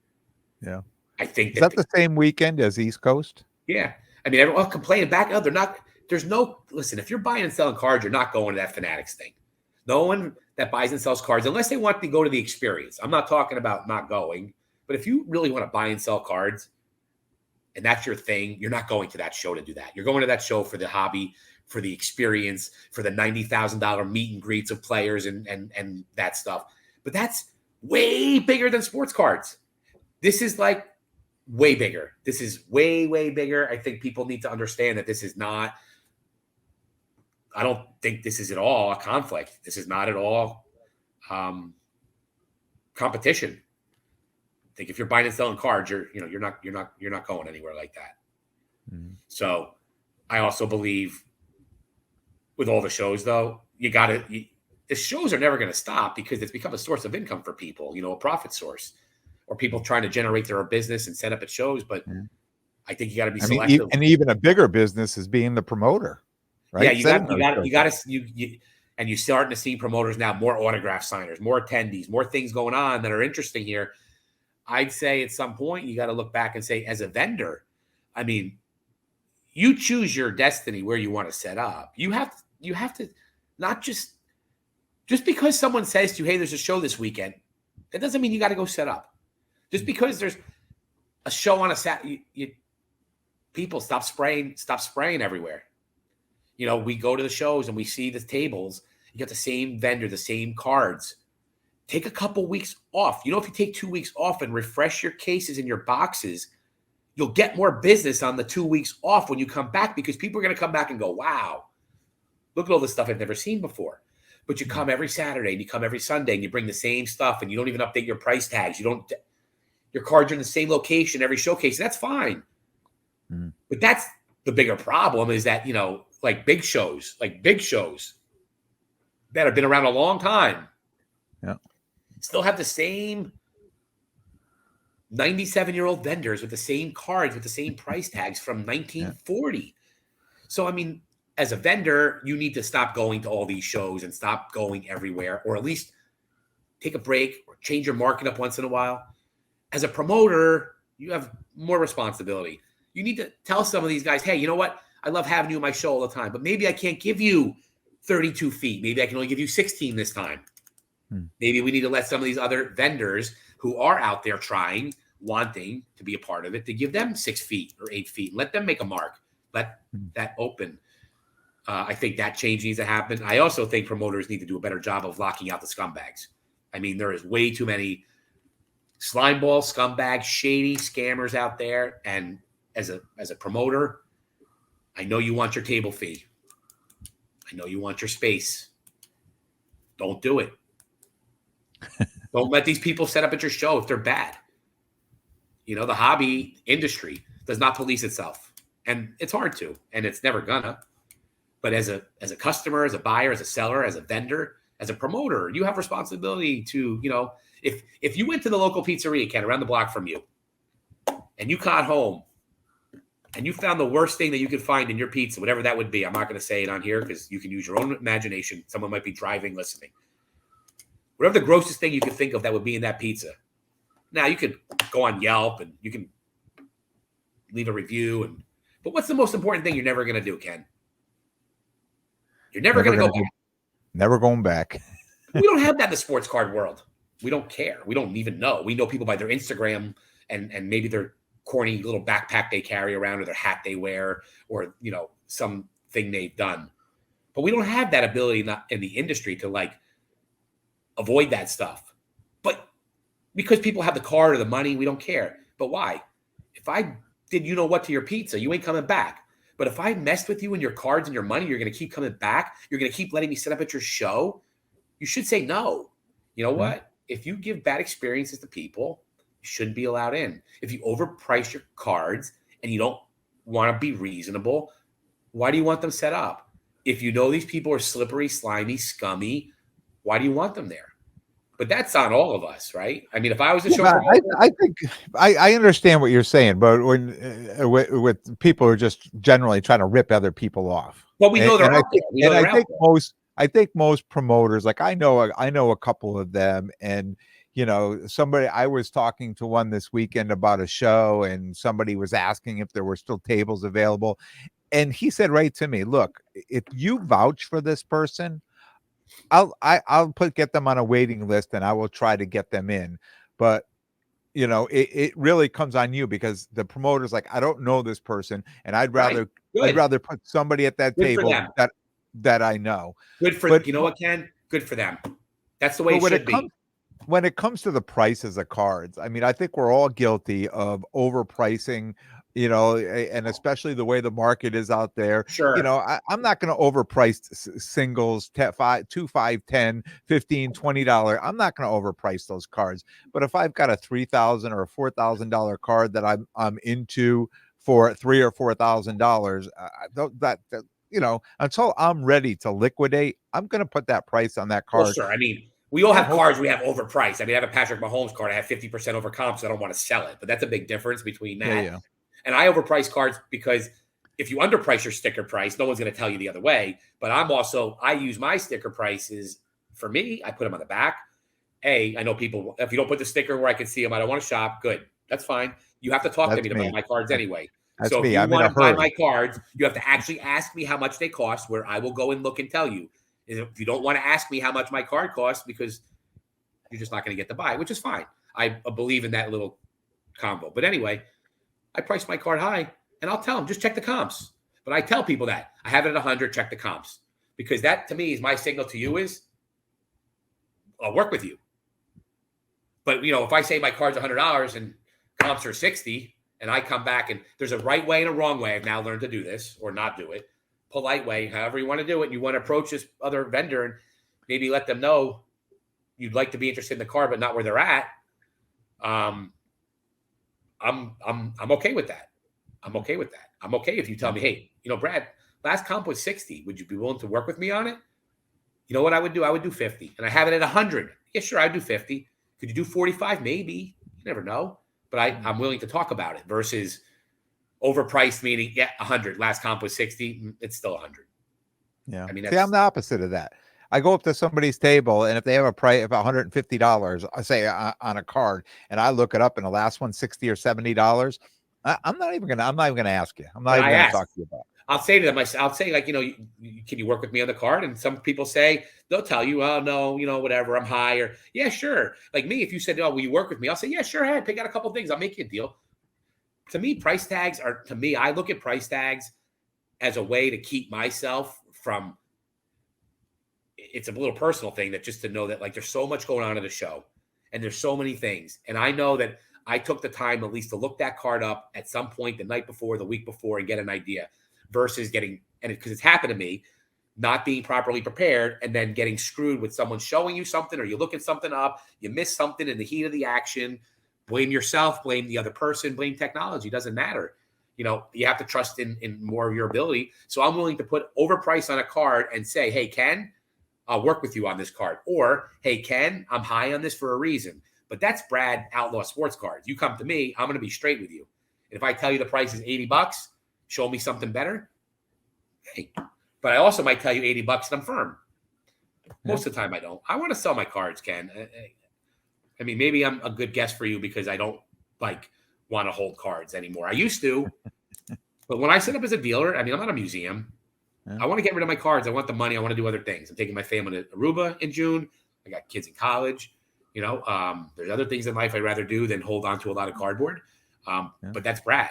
Yeah. I think is that the same weekend as East Coast? Yeah. I mean, everyone complaining back. Oh, listen, if you're buying and selling cards, you're not going to that Fanatics thing. No one that buys and sells cards, unless they want to go to the experience. I'm not talking about not going, but if you really want to buy and sell cards, and that's your thing, you're not going to that show to do that. You're going to that show for the hobby, for the experience, for the $90,000 meet and greets of players and that stuff. But that's way bigger than sports cards. This is like way bigger. This is way, way bigger. I think people need to understand that this is not, I don't think this is at all a conflict. This is not at all competition. I think if you're buying and selling cards, you're not going anywhere like that. Mm-hmm. So I also believe with all the shows though, the shows are never going to stop because it's become a source of income for people, a profit source, or people trying to generate their own business and set up at shows. But I think you got to be selective. And even a bigger business is being the promoter, right? Yeah, you got to, and you're starting to see promoters now, more autograph signers, more attendees, more things going on that are interesting here. I'd say at some point you got to look back and say, as a vendor, I mean, you choose your destiny where you want to set up. You have to not just because someone says to you, hey, there's a show this weekend, that doesn't mean you got to go set up. Just because there's a show on a Saturday, people stop spraying everywhere. We go to the shows and we see the tables. You got the same vendor, the same cards. Take a couple weeks off. If you take 2 weeks off and refresh your cases and your boxes, you'll get more business on the 2 weeks off when you come back, because people are going to come back and go, wow, look at all this stuff I've never seen before. But you come every Saturday and you come every Sunday and you bring the same stuff and you don't even update your price tags. Your cards are in the same location every showcase. That's fine. Mm. But that's the bigger problem, is that, like big shows that have been around a long time, still have the same 97-year-old vendors with the same cards, with the same price tags from 1940. Yeah. So, I mean, as a vendor, you need to stop going to all these shows and stop going everywhere, or at least take a break or change your market up once in a while. As a promoter, you have more responsibility. You need to tell some of these guys, hey, you know what? I love having you in my show all the time, but maybe I can't give you 32 feet. Maybe I can only give you 16 this time. Maybe we need to let some of these other vendors who are out there trying, wanting to be a part of it, to give them 6 feet or 8 feet. Let them make a mark. Let that open. I think that change needs to happen. I also think promoters need to do a better job of locking out the scumbags. I mean, there is way too many slimeball, scumbags, shady scammers out there. And as a promoter, I know you want your table fee. I know you want your space. Don't do it. Don't let these people set up at your show if they're bad. The hobby industry does not police itself. And it's hard to, and it's never gonna. But as a customer, as a buyer, as a seller, as a vendor, as a promoter, you have responsibility to, if you went to the local pizzeria, Ken, around the block from you, and you got home and you found the worst thing that you could find in your pizza, whatever that would be. I'm not going to say it on here because you can use your own imagination. Someone might be driving, listening. Whatever the grossest thing you could think of that would be in that pizza. Now, you could go on Yelp and you can leave a review. But what's the most important thing you're never going to do, Ken? You're never going to go back. Never going back. We don't have that in the sports card world. We don't care. We don't even know. We know people by their Instagram and maybe their corny little backpack they carry around, or their hat they wear, or, something they've done. But we don't have that ability in the industry to avoid that stuff. But because people have the card or the money, we don't care. But why? If I did what to your pizza, you ain't coming back. But if I messed with you and your cards and your money, you're going to keep coming back. You're going to keep letting me set up at your show. You should say no. You know what? If you give bad experiences to people, you shouldn't be allowed in. If you overprice your cards and you don't want to be reasonable, why do you want them set up? If you know these people are slippery, slimy, scummy, why do you want them there? But that's on all of us, right? I mean, if I was a show promoter, I think I understand what you're saying, but when with people who are just generally trying to rip other people off. Well, we know they're out there. I think most promoters, like I know a couple of them, and somebody, I was talking to one this weekend about a show, and somebody was asking if there were still tables available, and he said right to me, look, if you vouch for this person, I'll get them on a waiting list and I will try to get them in. But it really comes on you because the promoter's like, I don't know this person, and I'd Right. rather Good. put somebody at that Good for table them. that I know. Good for, But you know what, Ken? Good for them. That's the way but it should be. when it comes to the prices of cards, I mean, I think we're all guilty of overpricing, and especially the way the market is out there. Sure. I'm not going to overprice singles, 5, 2, 5, 10, 15, $20. I'm not going to overprice those cards. But if I've got a $3,000 or a $4,000 card that I'm into for $3,000 or $4,000, until I'm ready to liquidate, I'm going to put that price on that Well, card. sure. I mean, we all have Hope, cards we have overpriced. I mean, I have a Patrick Mahomes card. I have 50% over comp, so I don't want to sell it. But that's a big difference between yeah, that. yeah. And I overprice cards because if you underprice your sticker price, no one's going to tell you the other way. But I use my sticker prices for me. I put them on the back. I know people, if you don't put the sticker where I can see them, I don't want to shop. Good. That's fine. You have to talk to That's me to buy me. my cards That anyway. that's So if me. you I'm in want a to buy my hurry. cards, you have to actually ask me how much they cost, where I will go and look and tell you. If you don't want to ask me how much my card costs, because you're just not going to get to buy, which is fine. I believe in that little combo. But anyway, I price my card high, and I'll tell them, just check the comps. But I tell people that I have it at 100, check the comps, because that to me is my signal to you is I'll work with you. But if I say my card's $100 and comps are 60, and I come back and there's a right way and a wrong way. I've now learned to do this or not do it. Polite way, however you want to do it. And you want to approach this other vendor and maybe let them know you'd like to be interested in the card, but not where they're at. I'm okay with that. I'm okay with that. I'm okay if you tell me, hey, Brad, last comp was 60. Would you be willing to work with me on it? You know what I would do? I would do 50. And I have it at 100. Yeah, sure, I'd do 50. Could you do 45? Maybe. You never know. But I'm willing to talk about it versus overpriced, meaning, 100. Last comp was 60. It's still 100. Yeah. I mean, See, I'm the opposite of that. I go up to somebody's table, and if they have a price of $150, I say on a card, and I look it up, and the last one $60 or $70, I'm not even gonna ask you. I'm not But even I gonna ask, talk to you about it. I'll say to them, I'll say, like, can you work with me on the card? And some people say, they'll tell you, oh, no, whatever, I'm high. Or, yeah, sure. Like me, if you said, oh, will you work with me? I'll say, yeah, sure. Hey, pick out a couple of things. I'll make you a deal. To me, I look at price tags as a way to keep myself from, it's a little personal thing, that just to know that, like, there's so much going on in the show and there's so many things. And I know that I took the time at least to look that card up at some point the night before, the week before, and get an idea versus because it's happened to me, not being properly prepared and then getting screwed with someone showing you something, or you look at something up, you miss something in the heat of the action, blame yourself, blame the other person, blame technology. Doesn't matter. You have to trust in more of your ability. So I'm willing to put overprice on a card and say, hey, Ken, I'll work with you on this card. Or, hey, Ken, I'm high on this for a reason. But that's Brad Outlaw Sports Cards. You come to me, I'm going to be straight with you. And if I tell you the price is $80, show me something better. Hey, but I also might tell you $80 and I'm firm. Most of the time I don't. I want to sell my cards, Ken. I mean, maybe I'm a good guest for you because I don't want to hold cards anymore. I used to, but when I set up as a dealer, I mean, I'm not a museum. Yeah. I want to get rid of my cards. I want the money. I want to do other things. I'm taking my family to Aruba in June. I got kids in college. There's other things in life I'd rather do than hold on to a lot of cardboard. But that's Brad.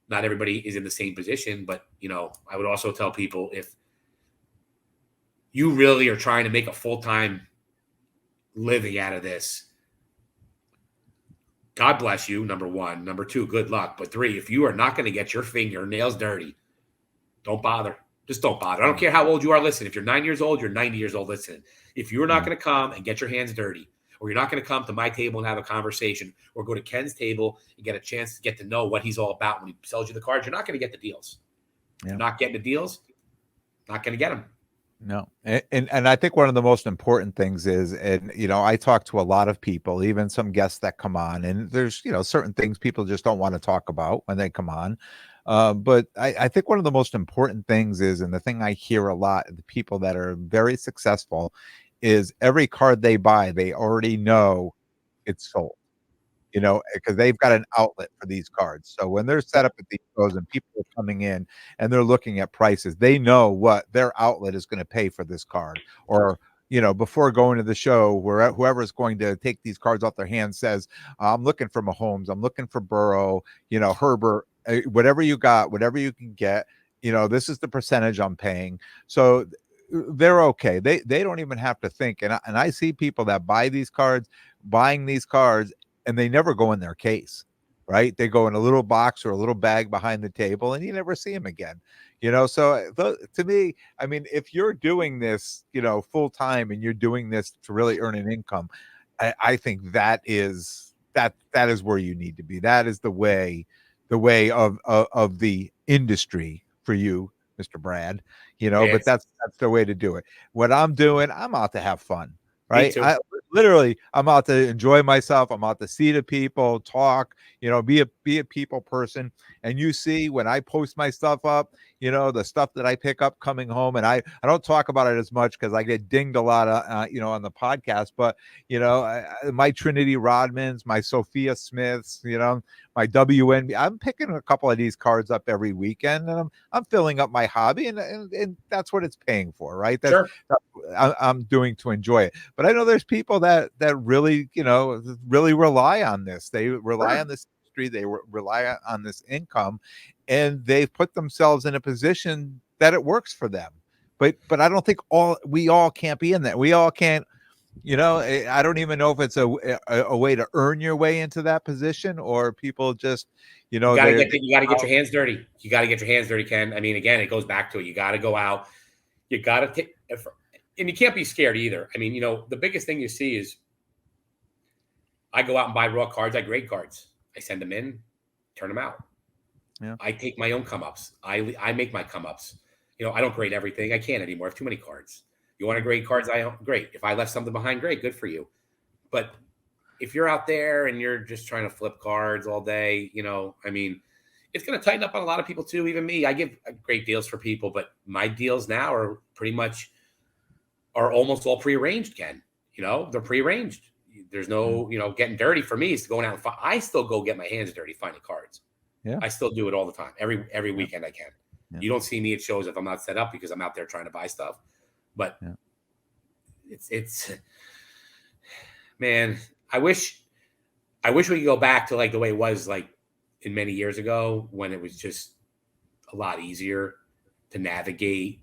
Not everybody is in the same position. But, I would also tell people, if you really are trying to make a full-time living out of this, God bless you, number one. Number two, good luck. But three, if you are not going to get your fingernails dirty, don't bother. Just don't bother. I don't care how old you are listening. If you're 9 years old, you're 90 years old listening. If you're not going to come and get your hands dirty, or you're not going to come to my table and have a conversation, or go to Ken's table and get a chance to get to know what he's all about when he sells you the cards, you're not going to get the deals. Yeah. You're not getting the deals, not going to get them. No. And I think one of the most important things is, and, I talk to a lot of people, even some guests that come on, and there's, certain things people just don't want to talk about when they come on. But I think one of the most important things is, and the thing I hear a lot, the people that are very successful, is every card they buy, they already know it's sold, because they've got an outlet for these cards. So when they're set up at these shows and people are coming in and they're looking at prices, they know what their outlet is going to pay for this card, or before going to the show, where whoever's going to take these cards off their hands says, I'm looking for Mahomes, I'm looking for Burrow, Herbert, whatever you got, whatever you can get, this is the percentage I'm paying. So they're okay. They don't even have to think. And I see people that buying these cards, and they never go in their case, right? They go in a little box or a little bag behind the table, and you never see them again. So to me, I mean, if you're doing this, full time, and you're doing this to really earn an income, I think that is where you need to be. That is the way of the industry for you, Mr. Brad. But It's that's the way to do it. What I'm doing, I'm out to have fun, me right? too. I'm out to enjoy myself. I'm out to see the people, talk, be a people person. And you see, when I post my stuff up, the stuff that I pick up coming home, and I don't talk about it as much because I get dinged a lot on the podcast, but my Trinity Rodmans, my Sophia Smiths, my WNB, I'm picking a couple of these cards up every weekend, and I'm filling up my hobby, and that's what it's paying for, right? Sure. I'm doing to enjoy it. But I know there's people that really, really rely on this. They rely on this industry. They rely on this income, and they've put themselves in a position that it works for them. But I don't think we all can't be in that. We all can't. I don't even know if it's a way to earn your way into that position, or people just, You got to they're get your hands dirty. You got to get your hands dirty, Ken. I mean, again, it goes back to it. You got to go out. You got to take, and you can't be scared either. I mean, the biggest thing you see is I go out and buy raw cards. I grade cards. I send them in, turn them out. Yeah. I take my own come ups. I make my come ups. I don't grade everything. I can't anymore. I have too many cards. You want to grade cards? Great. If I left something behind, great, good for you. But if you're out there and you're just trying to flip cards all day, I mean, it's going to tighten up on a lot of people too. Even me, I give great deals for people, but my deals now are almost all prearranged, Ken. They're prearranged. There's no, getting dirty for me is going out and I still go get my hands dirty finding cards. Yeah. I still do it all the time. Every weekend I can. Yeah. You don't see me at shows if I'm not set up because I'm out there trying to buy stuff. But it's man, I wish we could go back to like the way it was like in many years ago when it was just a lot easier to navigate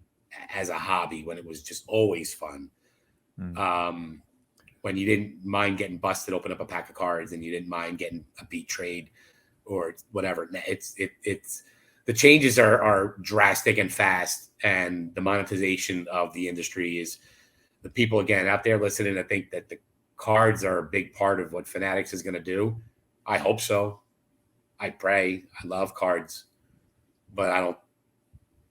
as a hobby, when it was just always fun. When you didn't mind getting busted, open up a pack of cards, and you didn't mind getting a beat trade or whatever. It's the changes are drastic and fast, and the monetization of the industry is the people again out there listening. I think that the cards are a big part of what Fanatics is going to do. I hope so. I pray. I love cards, but I don't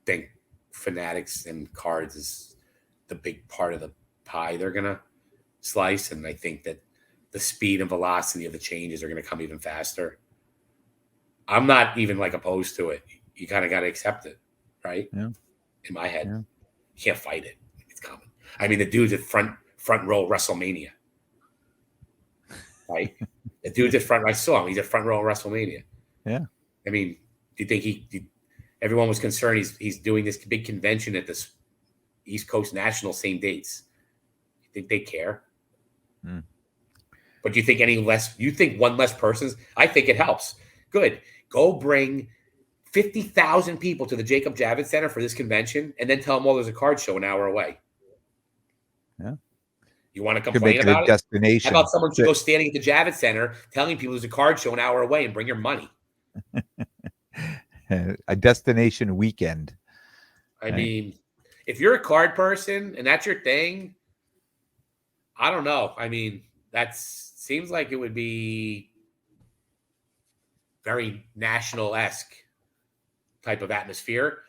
think Fanatics and cards is the big part of the pie they're going to slice. And I think that the speed and velocity of the changes are going to come even faster. I'm not even like opposed to it. You kind of got to accept it, right? Yeah. In my head, Yeah. you can't fight it. It's coming. I mean, the dude's at front row WrestleMania, right? The dude's at front. I saw him. He's at front row WrestleMania. Yeah. I mean, do you think everyone was concerned he's doing this big convention at this East Coast National, same dates? You think they care? But do you think you think one less person? I think it helps. Good. Go bring 50,000 people to the Jacob Javits Center for this convention, and then tell them, there's a card show an hour away. Yeah. You want to Could complain make it a about it? destination. How about someone should go standing at the Javits Center telling people there's a card show an hour away and bring your money? A destination weekend. I mean, if you're a card person and that's your thing, I don't know. I mean, that seems like it would be very national-esque type of atmosphere,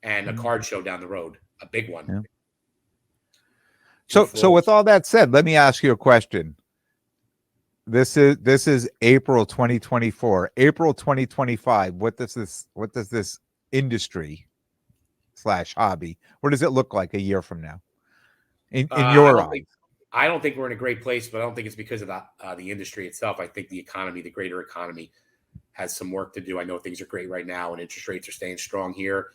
and a card show down the road, a big one. Yeah. So with all that said, let me ask you a question. This is April 2024. April 2025. What does this industry / hobby, what does it look like a year from now? In your eyes? I don't think we're in a great place, but I don't think it's because of the industry itself. I think the economy, the greater economy, has some work to do. I know things are great right now and interest rates are staying strong here,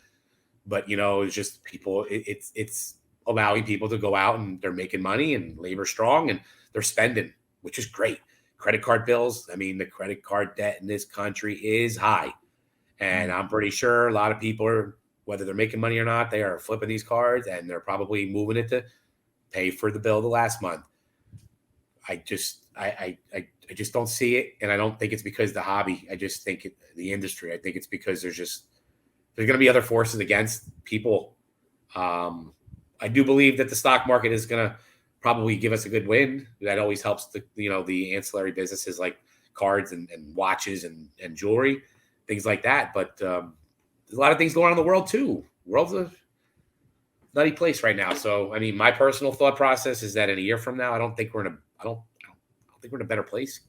but it's just people. It's allowing people to go out and they're making money and labor strong and they're spending, which is great. Credit card bills. I mean, the credit card debt in this country is high. And I'm pretty sure a lot of people are, whether they're making money or not, they are flipping these cards and they're probably moving it to pay for the bill the last month. I just don't see it. And I don't think it's because the hobby. I just think the industry. I think it's because there's going to be other forces against people. I do believe that the stock market is going to probably give us a good win. That always helps the ancillary businesses like cards and watches and jewelry, things like that. But there's a lot of things going on in the world too. World's a nutty place right now. So, I mean, my personal thought process is that in a year from now, I don't think we're in a better place,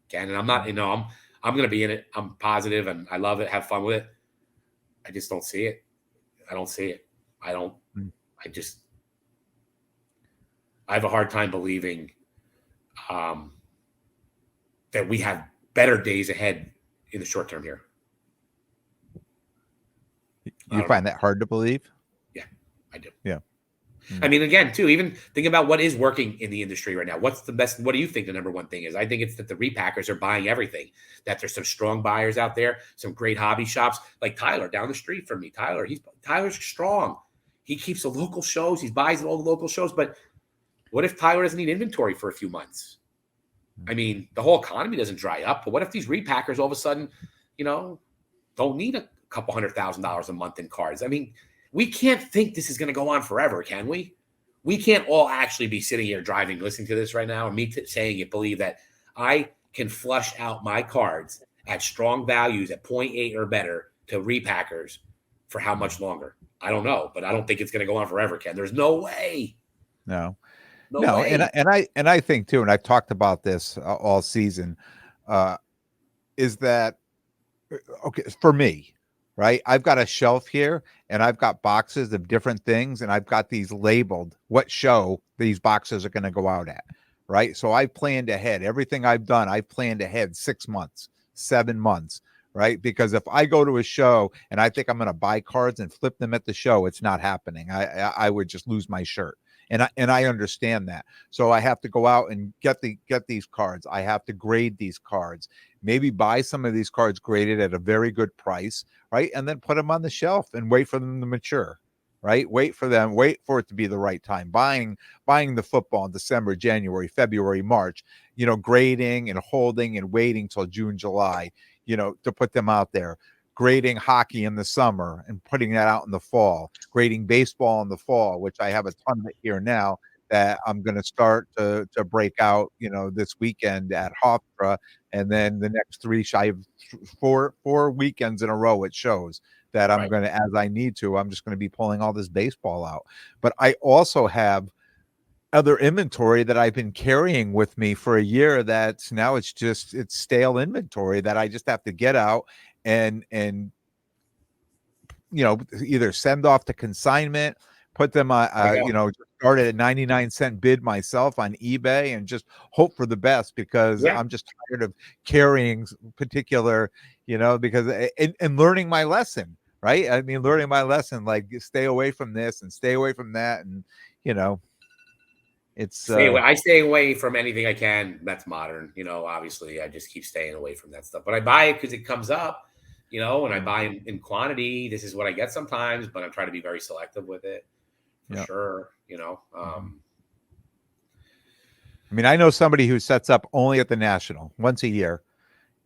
Ken. And I'm not, I'm going to be in it. I'm positive and I love it. Have fun with it. I just don't see it. I don't see it. I have a hard time believing that we have better days ahead in the short term here. You find that hard to believe? Yeah, I do. Yeah. I mean, again, too, even think about what is working in the industry right now. What's the best? What do you think the number one thing is? I think it's that the repackers are buying everything, that there's some strong buyers out there, some great hobby shops like Tyler down the street from me. Tyler's strong. He keeps the local shows. He buys at all the local shows. But what if Tyler doesn't need inventory for a few months? I mean, the whole economy doesn't dry up. But what if these repackers all of a sudden, don't need a couple $100,000 a month in cards? I mean, we can't think this is going to go on forever, can we? We can't all actually be sitting here driving, listening to this right now, and me saying it, believe that I can flush out my cards at strong values at 0.8 or better to repackers for how much longer? I don't know, but I don't think it's going to go on forever, Ken. There's no way. No way. And I think too, and I've talked about this all season, is that okay for me, right? I've got a shelf here and I've got boxes of different things and I've got these labeled what show these boxes are going to go out at, right? So I've planned ahead. Everything I've done, I've planned ahead 6 months, 7 months, right? Because if I go to a show and I think I'm going to buy cards and flip them at the show, it's not happening. I would just lose my shirt. And I understand that. So I have to go out and get these cards. I have to grade these cards. Maybe buy some of these cards graded at a very good price, right? And then put them on the shelf and wait for them to mature, right? Wait for it to be the right time. Buying the football in December, January, February, March, grading and holding and waiting till June, July, to put them out there. Grading hockey in the summer and putting that out in the fall, grading baseball in the fall, which I have a ton of it here now that I'm going to start to break out, this weekend at Hofstra. And then the next I have four weekends in a row at shows that I'm going to, as I need to, I'm just going to be pulling all this baseball out. But I also have other inventory that I've been carrying with me for a year that's now it's stale inventory that I just have to get out and either send off to consignment, put them start at a 99-cent bid myself on eBay and just hope for the best because I'm just tired of carrying particular, because and learning my lesson, right? I mean, learning my lesson, like stay away from this and stay away from that. And, it's I stay away from anything I can that's modern. Obviously I just keep staying away from that stuff. But I buy it because it comes up, and I buy in quantity. This is what I get sometimes, but I'm trying to be very selective with it for sure. I mean, I know somebody who sets up only at the National once a year,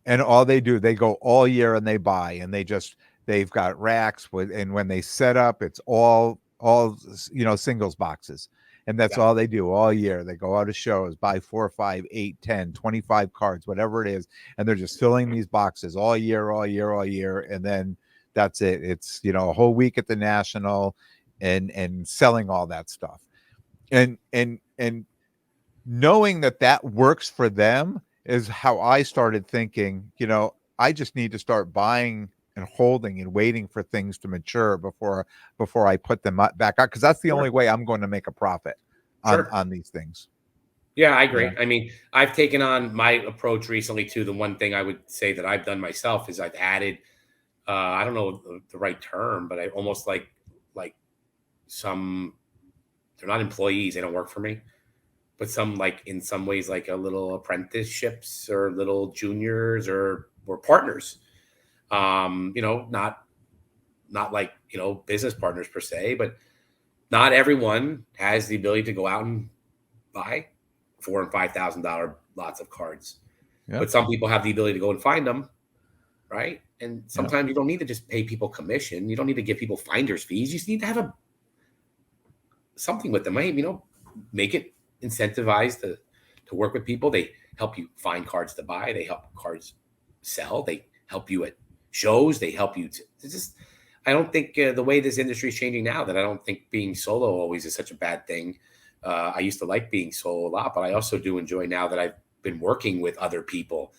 and all they do, they go all year and they buy, and they've got racks and when they set up, it's all singles boxes. And that's all they do all year. They go out to shows, buy 4, 5, 8, 10, 25 cards, whatever it is. And they're just filling these boxes all year. And then that's it. It's, a whole week at the National and selling all that stuff. And knowing that works for them is how I started thinking, I just need to start buying and holding and waiting for things to mature before I put them back out, because that's the only way I'm going to make a profit on these things. Yeah, I agree. I mean, I've taken on my approach recently too. The one thing I would say that I've done myself is I've added, I don't know the right term, but I almost like there's they're not employees. They don't work for me, but some like in some ways like a little apprenticeships or little juniors or partners. Not like business partners per se, but not everyone has the ability to go out and buy $4,000 and $5,000 lots of cards. Yeah. But some people have the ability to go and find them, right? And Yeah. sometimes you don't need to just pay people commission. You don't need to give people finder's fees. You just need to have something with them, right? Make it incentivized to work with people. They help you find cards to buy. They help cards sell. They help you at shows. They help you I don't think the way this industry is changing now, that I don't think being solo always is such a bad thing. I used to like being solo a lot, but I also do enjoy now that I've been working with other people.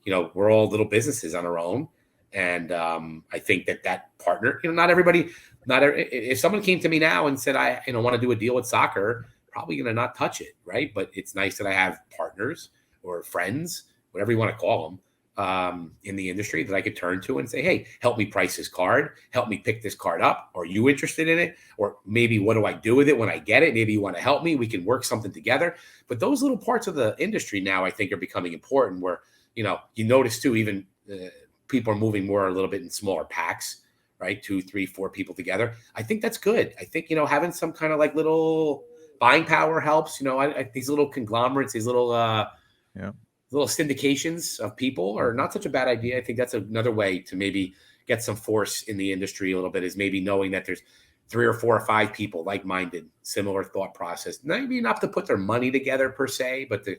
We're all little businesses on our own. And I think that partner, not everybody, if someone came to me now and said, I want to do a deal with soccer, probably going to not touch it. Right. But it's nice that I have partners or friends, whatever you want to call them, in the industry that I could turn to and say, hey, help me price this card. Help me pick this card up. Are you interested in it? Or maybe what do I do with it when I get it? Maybe you want to help me. We can work something together. But those little parts of the industry now, I think, are becoming important where, you notice too, even people are moving more a little bit in smaller packs, right? 2, 3, 4 people together. I think that's good. I think, having some kind of like little buying power helps, these little conglomerates, these little, little syndications of people are not such a bad idea. I think that's another way to maybe get some force in the industry a little bit, is maybe knowing that there's 3 or 4 or 5 people like-minded, similar thought process. Maybe not to put their money together per se, but to,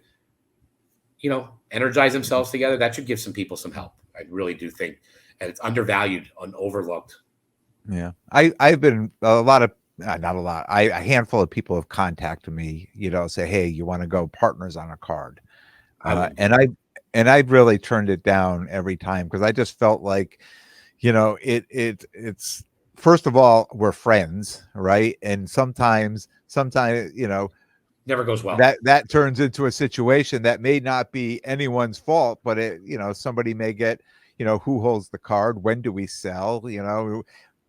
energize themselves together. That should give some people some help. I really do think, and it's undervalued and overlooked. Yeah. I've been a lot of, not a lot, a handful of people have contacted me, say, hey, you want to go partners on a card? And I've really turned it down every time, because I just felt like, it's, first of all, we're friends, right? And sometimes, never goes well. That turns into a situation that may not be anyone's fault, but somebody may get, who holds the card? When do we sell?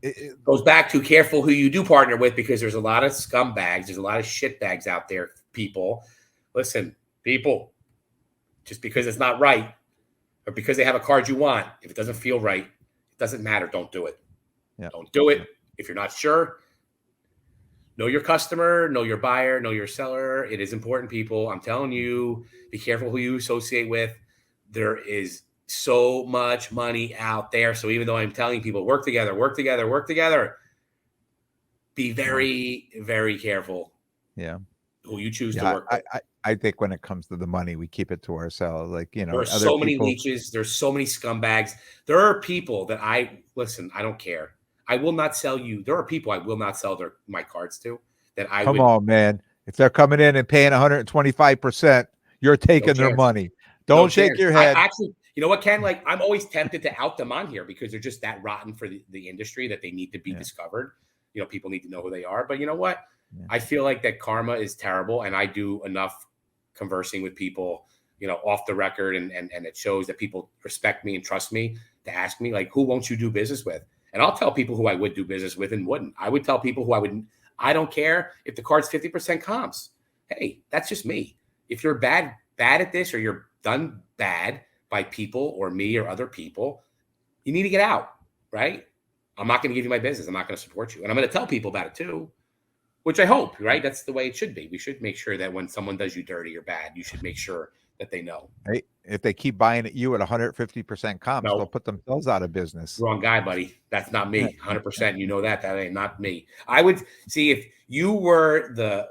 It goes back to careful who you do partner with, because there's a lot of scumbags. There's a lot of shitbags out there. People, listen, just because it's not right, or because they have a card you want, if it doesn't feel right, it doesn't matter. Don't do it. Yeah. Don't do it. If you're not sure, know your customer, know your buyer, know your seller. It is important, people. I'm telling you, be careful who you associate with. There is so much money out there. So even though I'm telling people, work together, be very, very careful. Yeah. Who you choose to work with. I think when it comes to the money, we keep it to ourselves. Like, there are so many leeches. There's so many scumbags. There are people that I don't care. I will not sell you. There are people I will not sell my cards to. Come on, man. If they're coming in and paying 125%, you're taking their money. Don't shake your head. Actually, you know what, Ken? Like, I'm always tempted to out them on here, because they're just that rotten for the industry that they need to be discovered. People need to know who they are. But you know what? Yeah. I feel like that karma is terrible, and I do enough conversing with people, off the record, and it shows that people respect me and trust me to ask me, like, who won't you do business with? And I'll tell people who I would do business with and wouldn't. I would tell people who I wouldn't. I don't care if the card's 50% comps. Hey, that's just me. If you're bad at this, or you're done bad by people or me or other people, you need to get out, right? I'm not going to give you my business. I'm not going to support you. And I'm going to tell people about it too, which I hope, right? That's the way it should be. We should make sure that when someone does you dirty or bad, you should make sure that they know. Hey, if they keep buying at you at 150% comps, they'll put themselves out of business. Wrong guy, buddy. That's not me. 100%. You know that ain't not me. I would see, if you were the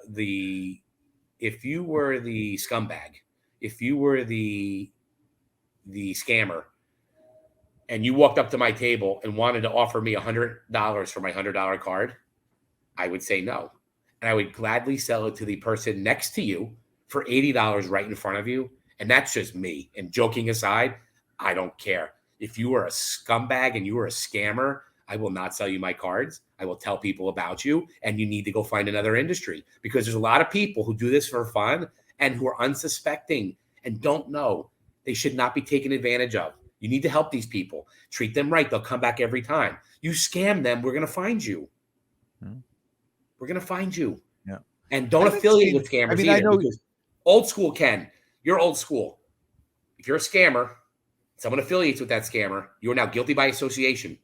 scumbag, if you were the scammer, and you walked up to my table and wanted to offer me $100 for my $100 card, I would say no. And I would gladly sell it to the person next to you for $80 right in front of you. And that's just me. And joking aside, I don't care. If you are a scumbag and you are a scammer, I will not sell you my cards. I will tell people about you, and you need to go find another industry, because there's a lot of people who do this for fun and who are unsuspecting and don't know. They should not be taken advantage of. You need to help these people. Treat them right. They'll come back every time. You scam them, we're going to find you. We're going to find you. Yeah. And don't haven't affiliate seen. with scammers I mean, I either, know. because old school Ken, you're old school. If you're a scammer, someone affiliates with that scammer, you are now guilty by association.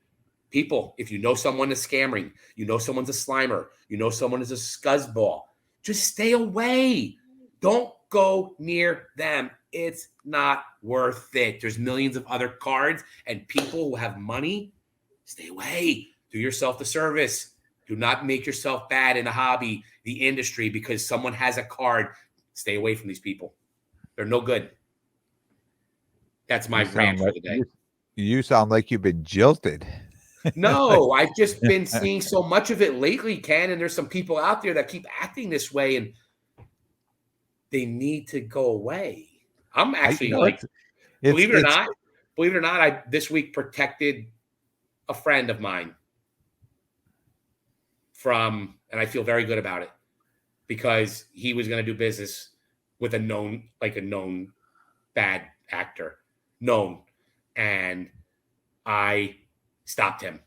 People, if you know someone is scamming, you know someone's a slimer, you know someone is a scuzzball, just stay away. Don't go near them. It's not worth it. There's millions of other cards and people who have money. Stay away. Do yourself the service. Do not make yourself bad in the hobby, the industry, because someone has a card. Stay away from these people. They're no good. That's my You rant sound for like the day. you sound like you've been jilted. Like, No, I've just been seeing so much of it lately, Ken, and there's some people out there that keep acting this way, and they need to go away. I'm actually like, it's believe it or not, I this week protected a friend of mine from, and I feel very good about it, because he was going to do business with a known bad actor, known, and I stopped him,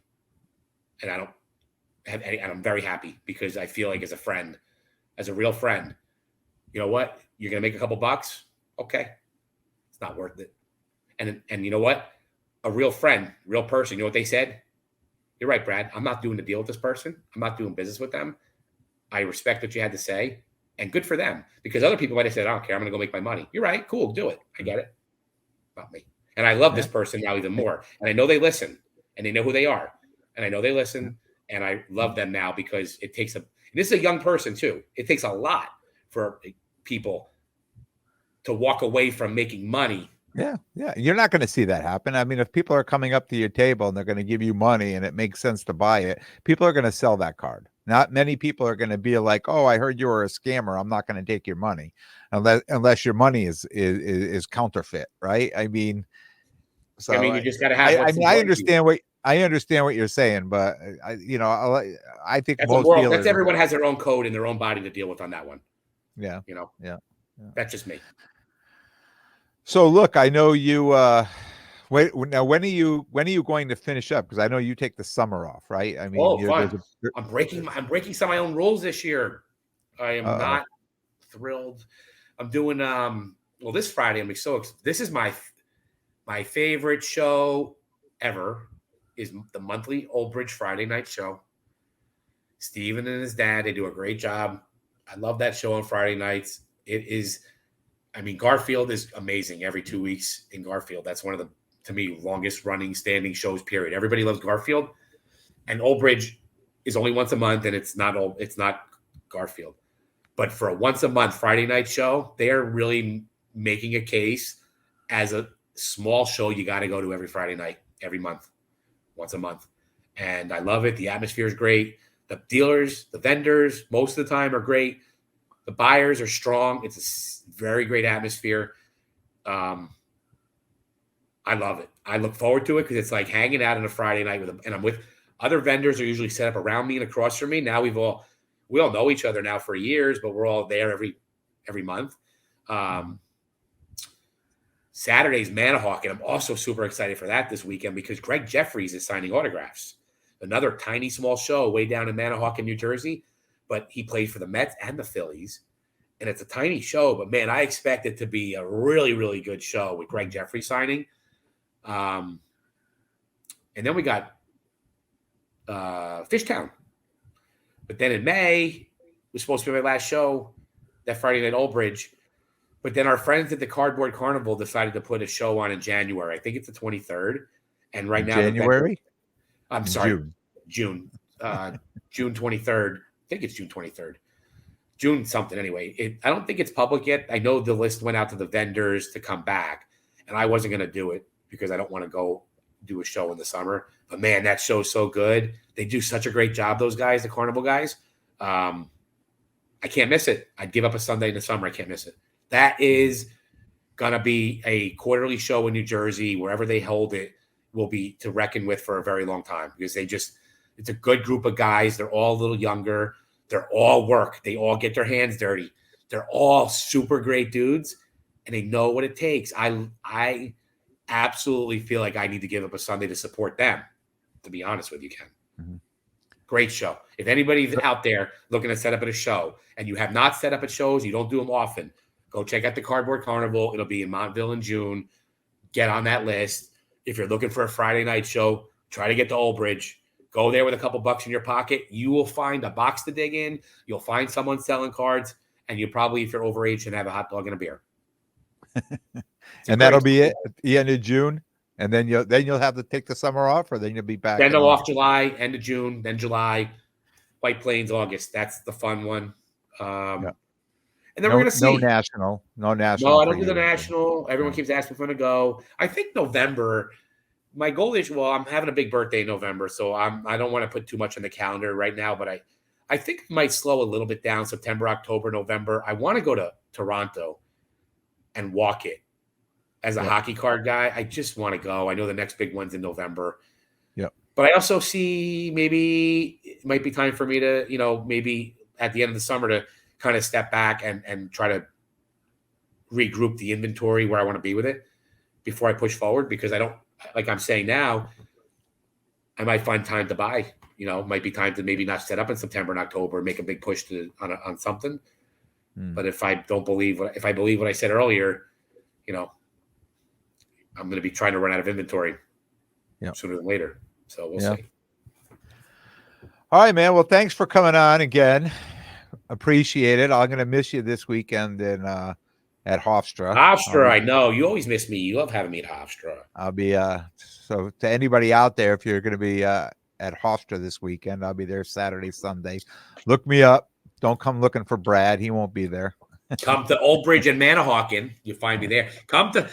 and I don't have any, and I'm very happy because I feel like as a friend, as a real friend, you know what? You're going to make a couple bucks. Okay. It's not worth it. And you know what? A real friend, real person, you know what they said? You're right, Brad. I'm not doing a deal with this person. I'm not doing business with them. I respect what you had to say, and good for them, because other people might have said, I don't care. I'm going to go make my money. You're right. Cool. Do it. I get it. Not me. And I love yeah. this person now even more. And I know they listen, and they know who they are. And I know they listen, and I love them now, because it takes this is a young person too. It takes a lot for people to walk away from making money. Yeah, yeah. You're not going to see that happen. I mean, if people are coming up to your table and they're going to give you money and it makes sense to buy it, people are going to sell that card. Not many people are going to be like, "Oh, I heard you were a scammer. I'm not going to take your money," unless your money is counterfeit, right? I mean, I so mean, you just got to have I what's mean, I important to you. understand what you're saying, but I think That's a most moral. That's dealers are. everyone has their own code and their own body to deal with on that one. Yeah, You know, yeah. that's just me. So look, I know you. Wait, now when are you going to finish up? Because I know you take the summer off, right? I mean, Oh, you're fun. there's a. I'm breaking some of my own rules this year. I am Uh-oh. not thrilled. I'm doing well this Friday. This is my favorite show ever, is the monthly Old Bridge Friday night show. Steven and his dad, they do a great job. I love that show on Friday nights. It is, I mean, Garfield is amazing every 2 weeks in Garfield. That's one of the, to me, longest running standing shows, period. Everybody loves Garfield. And Old Bridge is only once a month, and it's not Garfield. But for a once a month Friday night show, they are really making a case as a small show you got to go to every Friday night, every month, once a month. And I love it. The atmosphere is great. The dealers, the vendors, most of the time are great. The buyers are strong. It's a very great atmosphere. I love it. I look forward to it because it's like hanging out on a Friday night with them. And I'm with other vendors are usually set up around me and across from me. Now we all know each other now for years, but we're all there every month. Saturday's Manahawk, and I'm also super excited for that this weekend because Greg Jeffries is signing autographs. Another tiny, small show way down in Manahawk in New Jersey, but he played for the Mets and the Phillies. And it's a tiny show, but man, I expect it to be a really, really good show with Greg Jeffries signing. And then we got Fishtown. But then in May, was supposed to be my last show, that Friday night Old Bridge. But then our friends at the Cardboard Carnival decided to put a show on in January. I think it's the 23rd. And right now, January. I'm sorry, June. June 23rd. I think it's June 23rd. June something anyway. I don't think it's public yet. I know the list went out to the vendors to come back, and I wasn't going to do it because I don't want to go do a show in the summer. But man, that show's so good. They do such a great job, those guys, the Carnival guys. I can't miss it. I'd give up a Sunday in the summer. I can't miss it. That is going to be a quarterly show in New Jersey. Wherever they hold it will be to reckon with for a very long time because it's a good group of guys. They're all a little younger. They're all work. They all get their hands dirty. They're all super great dudes, and they know what it takes. I absolutely feel like I need to give up a Sunday to support them, to be honest with you, Ken. Mm-hmm. Great show. If anybody's out there looking to set up at a show and you have not set up at shows, you don't do them often, go check out the Cardboard Carnival. It'll be in Montville in June. Get on that list. If you're looking for a Friday night show, try to get to Old Bridge. Go there with a couple bucks in your pocket. You will find a box to dig in. You'll find someone selling cards, and you probably, if you're overage, should have a hot dog and a beer. And that'll be it at the end of June. And then you'll have to take the summer off, or then you'll be back. Then they'll off July, end of June, then July, White Plains, August. That's the fun one. And then we're gonna see. No national. No, I don't do the national. Everyone keeps asking for me to go. I think November. My goal is, well, I'm having a big birthday in November, so I don't want to put too much on the calendar right now. But I think it might slow a little bit down. September, October, November. I want to go to Toronto and walk it. As a hockey card guy, I just want to go. I know the next big one's in November. Yep. But I also see maybe it might be time for me to, maybe at the end of the summer to kind of step back and try to regroup the inventory where I want to be with it before I push forward, because I don't, like I'm saying now, I might find time to buy. It might be time to maybe not set up in September and October, make a big push on something. But if I believe what I said earlier, I'm going to be trying to run out of inventory sooner than later. So we'll see. All right, man. Well, thanks for coming on again. Appreciate it. I'm going to miss you this weekend at Hofstra. Hofstra, I know. You always miss me. You love having me at Hofstra. I'll be so to anybody out there, if you're going to be at Hofstra this weekend, I'll be there Saturday, Sunday. Look me up. Don't come looking for Brad. He won't be there. Come to Old Bridge and Manahawkin. You find me there. Come to,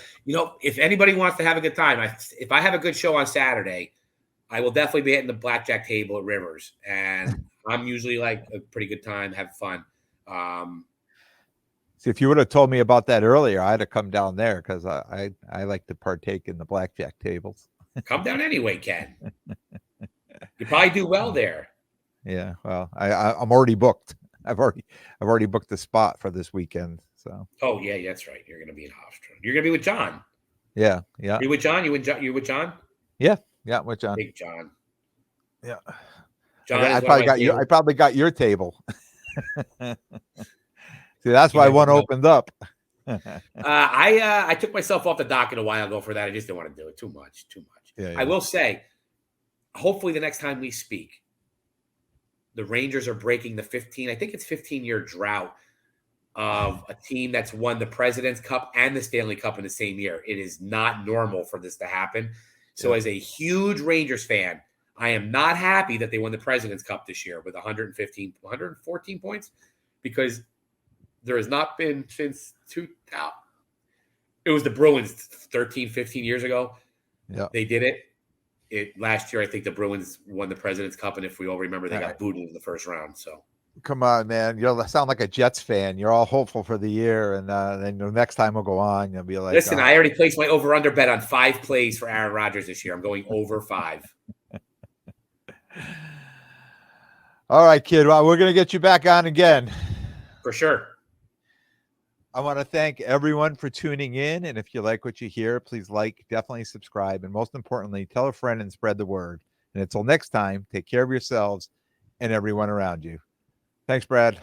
if anybody wants to have a good time, if I have a good show on Saturday, I will definitely be hitting the blackjack table at Rivers. And I'm usually like a pretty good time, have fun. See, if you would have told me about that earlier, I'd have come down there, because I like to partake in the blackjack tables. Come down anyway, Ken. You probably do well there. Yeah, well, I'm already booked. I've already booked the spot for this weekend. So. Oh yeah, that's right. You're going to be in Hofstra. You're going to be with John. Yeah. You with John? You with John? Yeah, with John. Big John. Yeah. John. I probably got your table. See, that's why one opened up. I took myself off the docket a while ago for that. I just didn't want to do it. Too much. Yeah. I will say, hopefully the next time we speak, the Rangers are breaking the 15-year drought of a team that's won the President's Cup and the Stanley Cup in the same year. It is not normal for this to happen. So as a huge Rangers fan, I am not happy that they won the President's Cup this year with 114 points, because there has not been since 2000. It was the Bruins 13, 15 years ago. Yeah. They did it. Last year, I think the Bruins won the President's Cup, and if we all remember, they got booted in the first round. So, come on, man! You sound like a Jets fan. You're all hopeful for the year, and then the next time we'll go on, you'll be like, "Listen, I already placed my over/under bet on 5 plays for Aaron Rodgers this year. I'm going over 5." All right, kid. Well, we're gonna get you back on again for sure. I want to thank everyone for tuning in. And if you like what you hear, please definitely subscribe. And most importantly, tell a friend and spread the word. And until next time, take care of yourselves and everyone around you. Thanks, Brad.